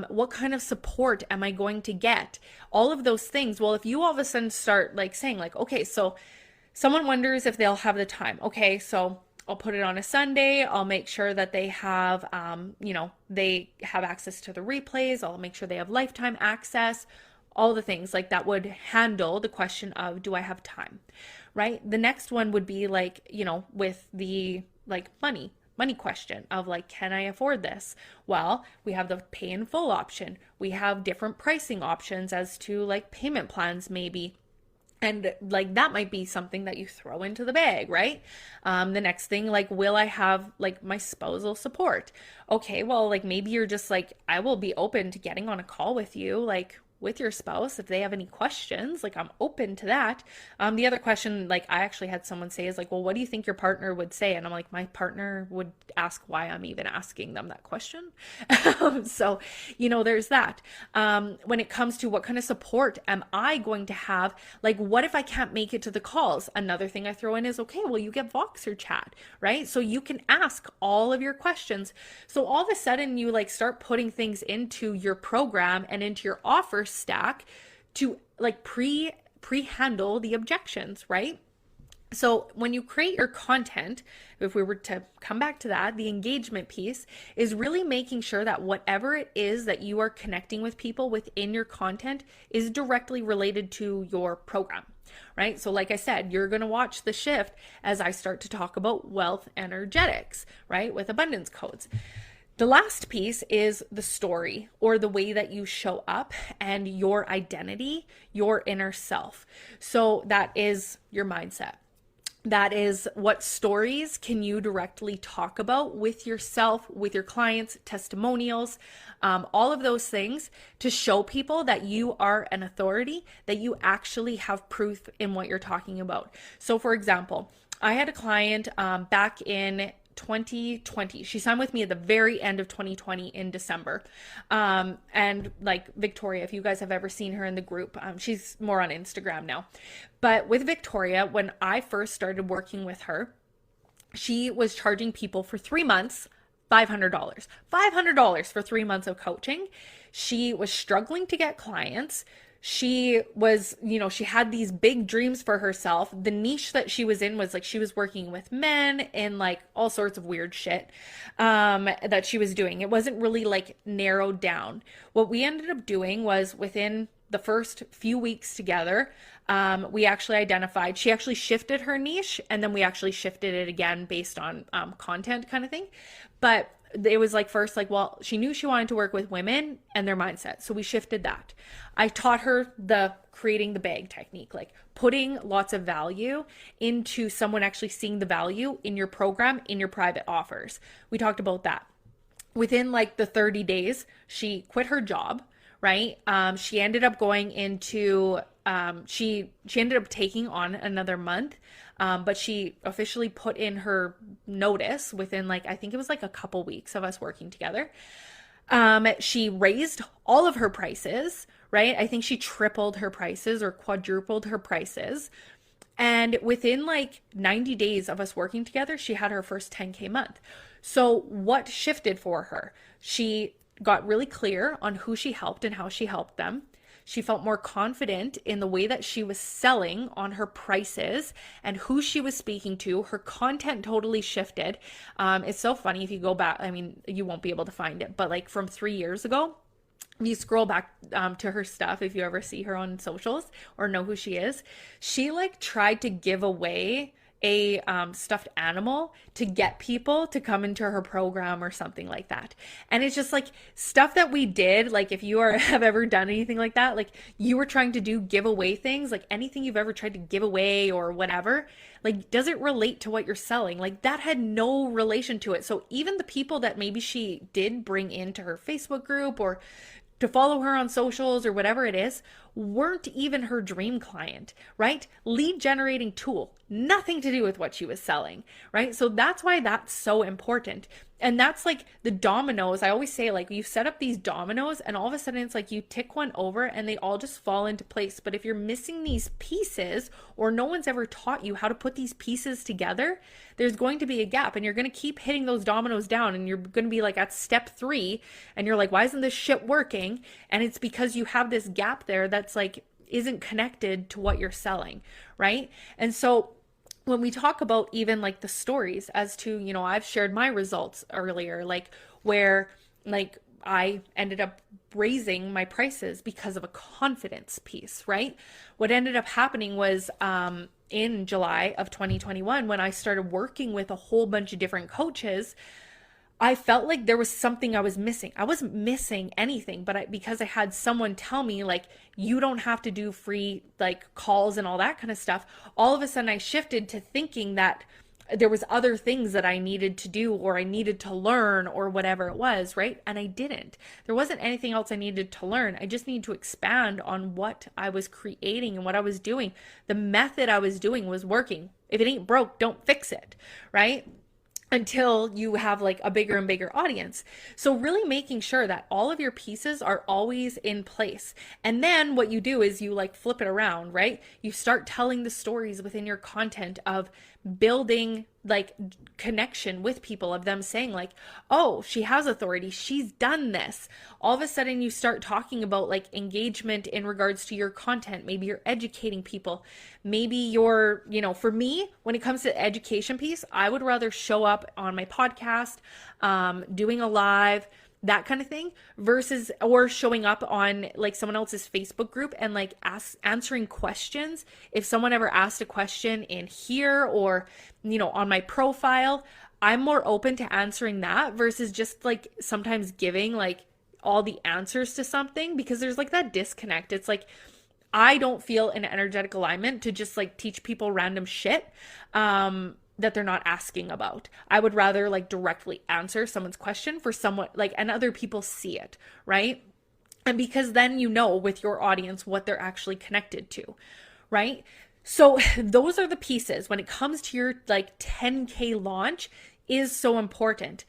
What kind of support am I going to get? All of those things. Well, if you all of a sudden start like saying like, okay, so someone wonders if they'll have the time. Okay, so I'll put it on a Sunday. I'll make sure that they have, they have access to the replays. I'll make sure they have lifetime access, all the things like that would handle the question of, do I have time? Right? The next one would be like, with the like money question of like, can I afford this? Well, we have the pay in full option. We have different pricing options as to like payment plans maybe. And like that might be something that you throw into the bag, right? The next thing, like, will I have like my spousal support? Okay, well, like maybe you're just like, I will be open to getting on a call with you, like with your spouse if they have any questions. Like I'm open to that. The other question, like I actually had someone say is like, well, what do you think your partner would say? And I'm like, my partner would ask why I'm even asking them that question. So, there's that. When it comes to what kind of support am I going to have? Like, what if I can't make it to the calls? Another thing I throw in is, okay, well, you get Voxer chat, right? So you can ask all of your questions. So all of a sudden you like start putting things into your program and into your offer stack to like pre-handle the objections, right? So when you create your content, if we were to come back to that, the engagement piece is really making sure that whatever it is that you are connecting with people within your content is directly related to your program, right? So like I said, you're going to watch the shift as I start to talk about wealth energetics, right? With abundance codes. The last piece is the story or the way that you show up and your identity, your inner self. So that is your mindset. That is what stories can you directly talk about with yourself, with your clients, testimonials, all of those things to show people that you are an authority, that you actually have proof in what you're talking about. So for example, I had a client back in 2020. She signed with me at the very end of 2020 in December. And like Victoria, if you guys have ever seen her in the group, she's more on Instagram now. But with Victoria, when I first started working with her, she was charging people for 3 months $500. $500 for 3 months of coaching. She was struggling to get clients. She was, she had these big dreams for herself. The niche that she was in was like she was working with men and like all sorts of weird shit that she was doing. It wasn't really like narrowed down. What we ended up doing was within the first few weeks together, we actually identified, she actually shifted her niche and then we actually shifted it again based on content kind of thing. But it was like first, like, well, she knew she wanted to work with women and their mindset. So we shifted that. I taught her the creating the bag technique, like putting lots of value into someone actually seeing the value in your program, in your private offers. We talked about that. Within like the 30 days, she quit her job, right? She ended up going into, she ended up taking on another month. But she officially put in her notice within like, I think it was like a couple weeks of us working together. She raised all of her prices, right? I think she tripled her prices or quadrupled her prices. And within like 90 days of us working together, she had her first 10K month. So what shifted for her? She got really clear on who she helped and how she helped them. She felt more confident in the way that she was selling on her prices and who she was speaking to. Her content totally shifted. It's so funny if you go back, I mean, you won't be able to find it, but like from 3 years ago, if you scroll back to her stuff, if you ever see her on socials or know who she is, she like tried to give away a stuffed animal to get people to come into her program or something like that. And it's just like stuff that we did. Like if you have ever done anything like that, like you were trying to do giveaway things, like anything you've ever tried to give away or whatever, like does it relate to what you're selling? Like that had no relation to it. So even the people that maybe she did bring into her Facebook group or to follow her on socials or whatever it is, weren't even her dream client, right? Lead generating tool, nothing to do with what she was selling, right? So that's why that's so important. And that's like the dominoes. I always say, like, you set up these dominoes and all of a sudden it's like you tick one over and they all just fall into place. But if you're missing these pieces or no one's ever taught you how to put these pieces together, there's going to be a gap and you're going to keep hitting those dominoes down and you're going to be like at step 3 and you're like, why isn't this shit working? And it's because you have this gap there that's like isn't connected to what you're selling, right? And so when we talk about even like the stories as to, you know, I've shared my results earlier, like where like I ended up raising my prices because of a confidence piece, right? What ended up happening was in July of 2021, when I started working with a whole bunch of different coaches, I felt like there was something I was missing. I wasn't missing anything, but because I had someone tell me like, you don't have to do free like calls and all that kind of stuff. All of a sudden I shifted to thinking that there was other things that I needed to do or I needed to learn or whatever it was, right? And I didn't. There wasn't anything else I needed to learn. I just needed to expand on what I was creating and what I was doing. The method I was doing was working. If it ain't broke, don't fix it, right? Until you have like a bigger and bigger audience. So really making sure that all of your pieces are always in place. And then what you do is you like flip it around, right? You start telling the stories within your content of building like connection with people, of them saying like, oh, she has authority, she's done this. All of a sudden you start talking about like engagement in regards to your content. Maybe you're educating people. Maybe you're, you know, for me, when it comes to the education piece, I would rather show up on my podcast, doing a live, that kind of thing, versus or showing up on like someone else's Facebook group and like answering questions. If someone ever asked a question in here or, you know, on my profile, I'm more open to answering that versus just like sometimes giving like all the answers to something, because there's like that disconnect. It's like I don't feel an energetic alignment to just like teach people random shit that they're not asking about. I would rather like directly answer someone's question for someone like, and other people see it, right? And because then you know with your audience what they're actually connected to, right? So those are the pieces when it comes to your like 10K launch is so important.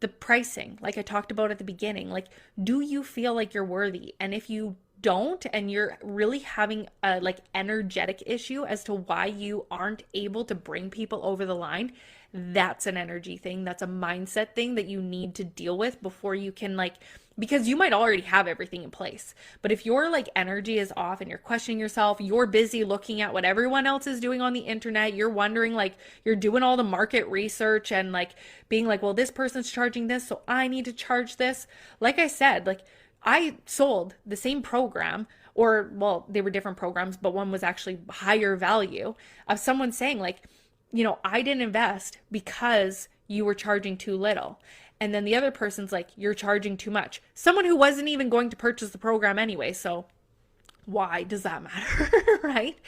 The pricing, like I talked about at the beginning, like, do you feel like you're worthy? And if you don't, and you're really having a like energetic issue as to why you aren't able to bring people over the line, that's an energy thing. That's a mindset thing that you need to deal with before you can like, because you might already have everything in place. But if your like energy is off and you're questioning yourself, you're busy looking at what everyone else is doing on the internet, you're wondering like, you're doing all the market research and like being like, well, this person's charging this, so I need to charge this. Like I said, like I sold the same program, or well, they were different programs, but one was actually higher value, of someone saying like, you know, I didn't invest because you were charging too little. And then the other person's like, you're charging too much. Someone who wasn't even going to purchase the program anyway. So why does that matter? Right?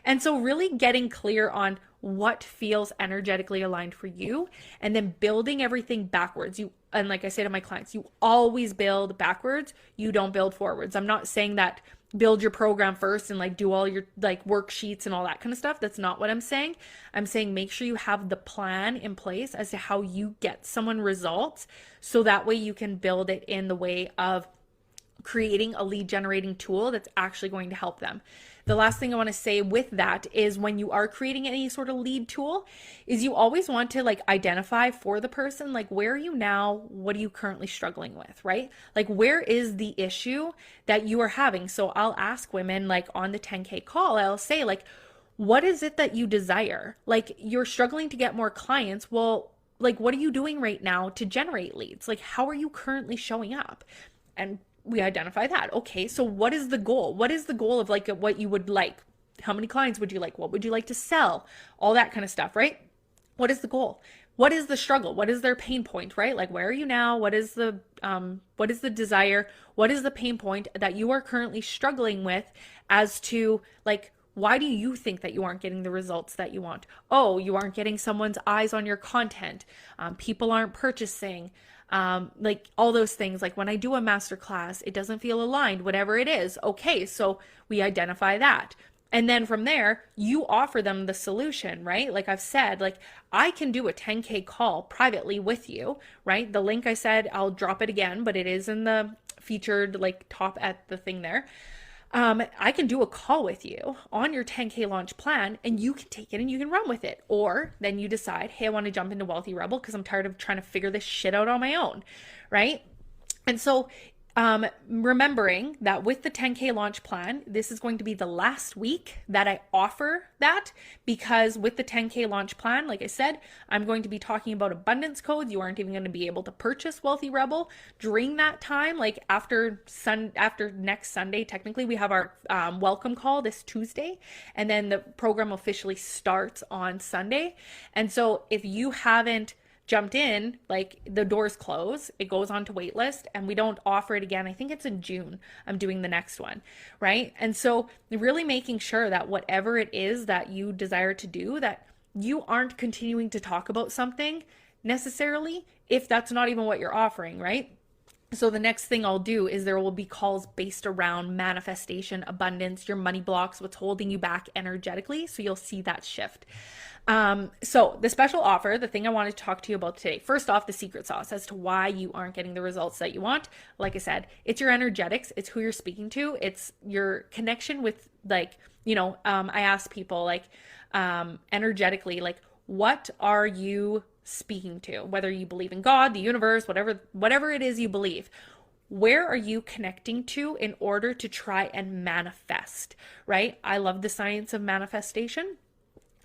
And so really getting clear on what feels energetically aligned for you, and then building everything backwards. And like I say to my clients, you always build backwards. You don't build forwards. I'm not saying that build your program first and like do all your like worksheets and all that kind of stuff. That's not what I'm saying. I'm saying make sure you have the plan in place as to how you get someone results, so that way you can build it in the way of creating a lead generating tool that's actually going to help them. The last thing I want to say with that is, when you are creating any sort of lead tool, is you always want to like identify for the person, like, where are you now? What are you currently struggling with, right? Like, where is the issue that you are having? So I'll ask women like on the 10K call, I'll say like, what is it that you desire? Like, you're struggling to get more clients. Well, like, what are you doing right now to generate leads? Like, how are you currently showing up? And we identify that. Okay, so what is the goal? What is the goal of like what you would like? How many clients would you like? What would you like to sell? All that kind of stuff, right? What is the goal? What is the struggle? What is their pain point, right? Like, where are you now? What is the desire? What is the pain point that you are currently struggling with, as to like, why do you think that you aren't getting the results that you want? Oh, you aren't getting someone's eyes on your content. People aren't purchasing. Like all those things. Like when I do a masterclass, it doesn't feel aligned, whatever it is. Okay, so we identify that. And then from there, you offer them the solution, right? Like I've said, like I can do a 10K call privately with you, right? The link I said, I'll drop it again, but it is in the featured like top at the thing there. I can do a call with you on your 10K launch plan, and you can take it and you can run with it. Or then you decide, hey, I want to jump into Wealthy Rebel because I'm tired of trying to figure this shit out on my own, right? And so remembering that with the 10K launch plan, this is going to be the last week that I offer that, because with the 10K launch plan, like I said, I'm going to be talking about abundance codes. You aren't even going to be able to purchase Wealthy Rebel during that time. Like after next Sunday, technically we have our welcome call this Tuesday, and then the program officially starts on Sunday. And so if you haven't jumped in, like the doors close, it goes on to waitlist, and we don't offer it again. I think it's in June. I'm doing the next one, right? And so really making sure that whatever it is that you desire to do, that you aren't continuing to talk about something necessarily if that's not even what you're offering, right? So the next thing I'll do is there will be calls based around manifestation, abundance, your money blocks, what's holding you back energetically. So you'll see that shift. So the special offer, the thing I wanted to talk to you about today, first off, the secret sauce as to why you aren't getting the results that you want. Like I said, it's your energetics. It's who you're speaking to. It's your connection with, like, I ask people like, energetically, like, what are you speaking to? Whether you believe in God, the universe, whatever it is you believe, where are you connecting to in order to try and manifest, right? I love the science of manifestation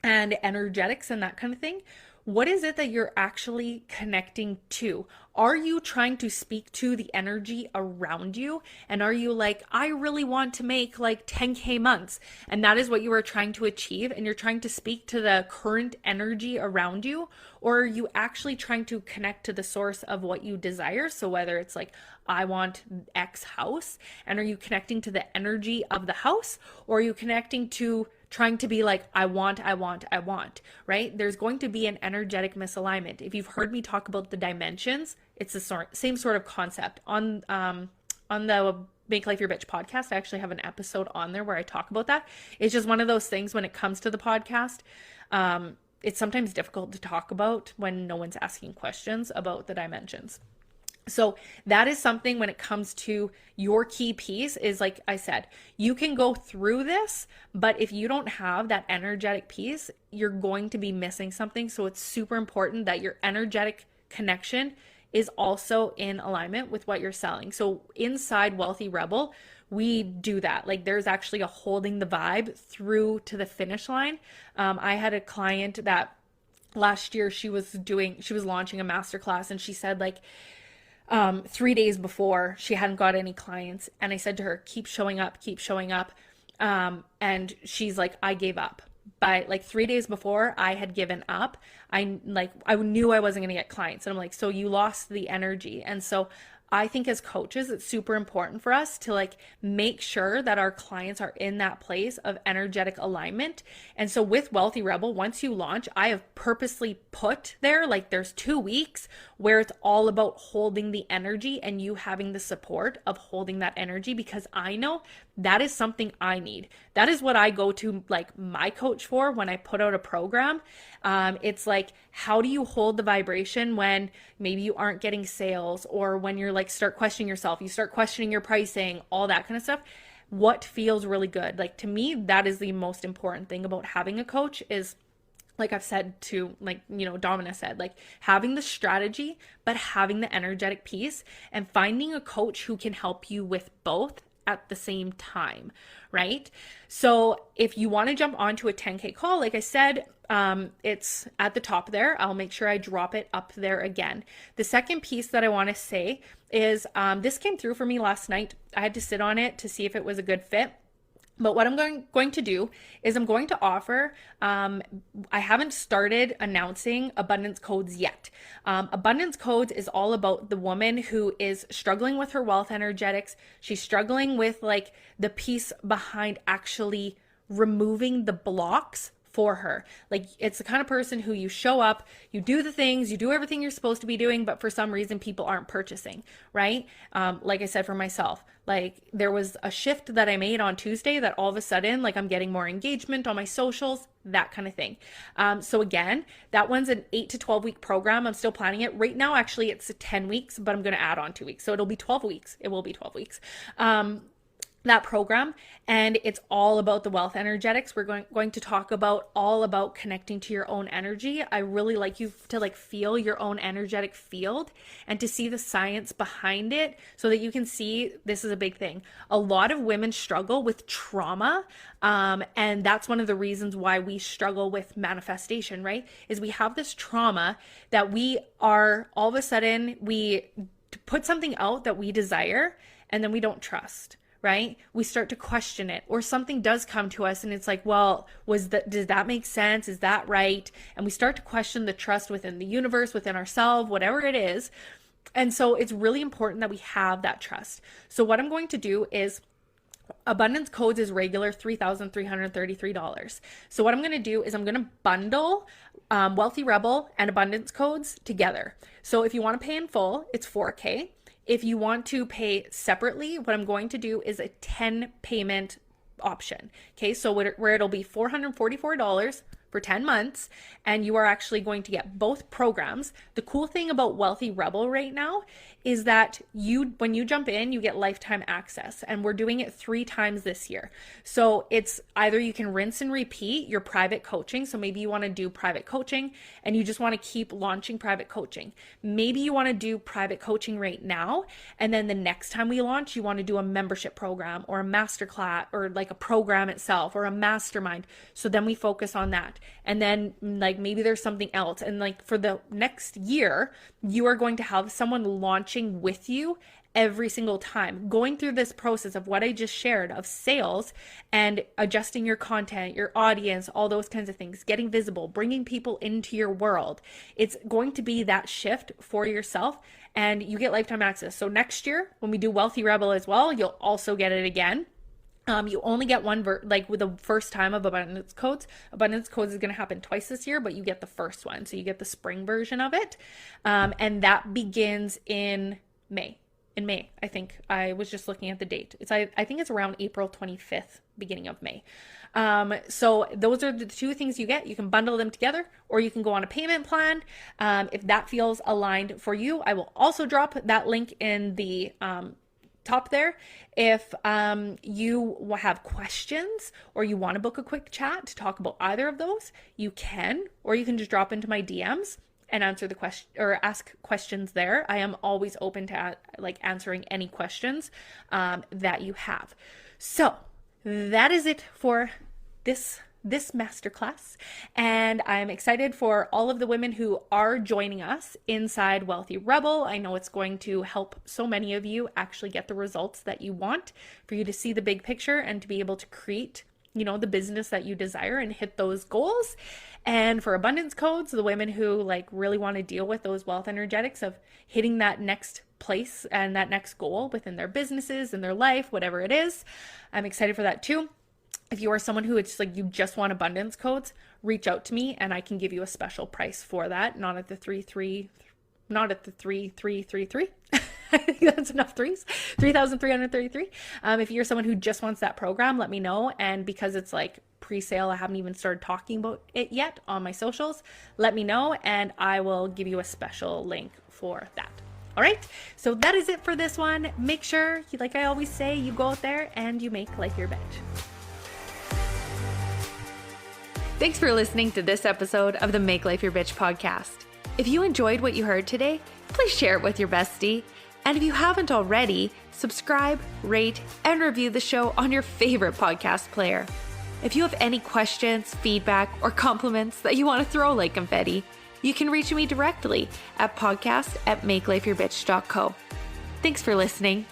and energetics and that kind of thing. What is it that you're actually connecting to? Are you trying to speak to the energy around you? And are you like, I really want to make like 10K months, and that is what you are trying to achieve, and you're trying to speak to the current energy around you? Or are you actually trying to connect to the source of what you desire? So whether it's like, I want X house, and are you connecting to the energy of the house? Or are you connecting to trying to be like, I want, right? There's going to be an energetic misalignment. If you've heard me talk about the dimensions, it's the same sort of concept. On the Make Life Your Bitch podcast, I actually have an episode on there where I talk about that. It's just one of those things when it comes to the podcast. It's sometimes difficult to talk about when no one's asking questions about the dimensions. So that is something when it comes to your key piece is, like I said, you can go through this, but if you don't have that energetic piece, you're going to be missing something. So it's super important that your energetic connection is also in alignment with what you're selling. So inside Wealthy Rebel, we do that. Like there's actually a holding the vibe through to the finish line. I had a client that last year she was launching a masterclass, and she said like, 3 days before she hadn't got any clients. And I said to her, keep showing up. And she's like, I gave up. By like 3 days before I had given up, I knew I wasn't going to get clients. And I'm like, so you lost the energy. And so I think as coaches, it's super important for us to like make sure that our clients are in that place of energetic alignment. And so with Wealthy Rebel, once you launch, I have purposely put there, like there's 2 weeks where it's all about holding the energy and you having the support of holding that energy, because I know that is something I need. That is what I go to like my coach for when I put out a program. It's like, how do you hold the vibration when maybe you aren't getting sales, or when you're like start questioning yourself, you start questioning your pricing, all that kind of stuff. What feels really good? Like to me, that is the most important thing about having a coach is, like I've said to, like, Domina said, like having the strategy, but having the energetic piece, and finding a coach who can help you with both at the same time, right? So if you want to jump onto a 10K call, like I said, it's at the top there. I'll make sure I drop it up there again. The second piece that I want to say is, this came through for me last night. I had to sit on it to see if it was a good fit. But what I'm going to do is I'm going to offer, I haven't started announcing abundance codes yet. Abundance codes is all about the woman who is struggling with her wealth energetics. She's struggling with like the piece behind actually removing the blocks for her. Like, it's the kind of person who you show up, you do the things, you do everything you're supposed to be doing, but for some reason people aren't purchasing, right? Like I said, for myself, like there was a shift that I made on Tuesday that all of a sudden, like I'm getting more engagement on my socials, that kind of thing. So again, that one's an 8 to 12 week program. I'm still planning it right now. Actually, it's 10 weeks, but I'm going to add on 2 weeks. So it'll be 12 weeks. It will be 12 weeks. That program, and it's all about the wealth energetics. We're going to talk about all about connecting to your own energy. I really like you to like feel your own energetic field and to see the science behind it so that you can see this is a big thing. A lot of women struggle with trauma, and that's one of the reasons why we struggle with manifestation, right? Is we have this trauma that we are all of a sudden we put something out that we desire and then we don't trust. Right? We start to question it, or something does come to us and it's like, well, does that make sense? Is that right? And we start to question the trust within the universe, within ourselves, whatever it is. And so it's really important that we have that trust. So what I'm going to do is abundance codes is regular $3,333. So what I'm going to do is I'm going to bundle Wealthy Rebel and abundance codes together. So if you want to pay in full, it's $4,000. If you want to pay separately, what I'm going to do is a 10 payment option. Okay, so where it'll be $444 for 10 months, and you are actually going to get both programs. The cool thing about Wealthy Rebel right now is that when you jump in, you get lifetime access, and we're doing it 3 times this year. So it's either you can rinse and repeat your private coaching. So maybe you want to do private coaching and you just want to keep launching private coaching. Maybe you want to do private coaching right now, and then the next time we launch, you want to do a membership program or a masterclass or like a program itself or a mastermind. So then we focus on that. And then like maybe there's something else. And like for the next year, you are going to have someone launching with you every single time, going through this process of what I just shared of sales and adjusting your content, your audience, all those kinds of things, getting visible, bringing people into your world. It's going to be that shift for yourself, and you get lifetime access. So next year when we do Wealthy Rebel as well, you'll also get it again. You only get one, like with the first time of abundance codes. Abundance codes is going to happen twice this year, but you get the first one. So you get the spring version of it. And that begins in May. In May, I think. I was just looking at the date. I think it's around April 25th, beginning of May. So those are the 2 things you get. You can bundle them together, or you can go on a payment plan. If that feels aligned for you, I will also drop that link in the top there. If you have questions or you want to book a quick chat to talk about either of those, you can, or you can just drop into my DMs and answer the question or ask questions there. I am always open to like answering any questions that you have. So that is it for this masterclass, and I'm excited for all of the women who are joining us inside Wealthy Rebel. I know it's going to help so many of you actually get the results that you want, for you to see the big picture and to be able to create, the business that you desire and hit those goals. And for abundance codes, the women who like really want to deal with those wealth energetics of hitting that next place and that next goal within their businesses and their life, whatever it is. I'm excited for that too. If you are someone who it's like you just want abundance codes, reach out to me and I can give you a special price for that. Not at the 3333. I think that's enough threes. 3,333. If you're someone who just wants that program, let me know. And because it's like pre-sale, I haven't even started talking about it yet on my socials. Let me know and I will give you a special link for that. All right. So that is it for this one. Make sure, like I always say, you go out there and you make life your bitch. Thanks for listening to this episode of the Make Life Your Bitch podcast. If you enjoyed what you heard today, please share it with your bestie. And if you haven't already, subscribe, rate, and review the show on your favorite podcast player. If you have any questions, feedback, or compliments that you want to throw like confetti, you can reach me directly at podcast@makelifeyourbitch.co. Thanks for listening.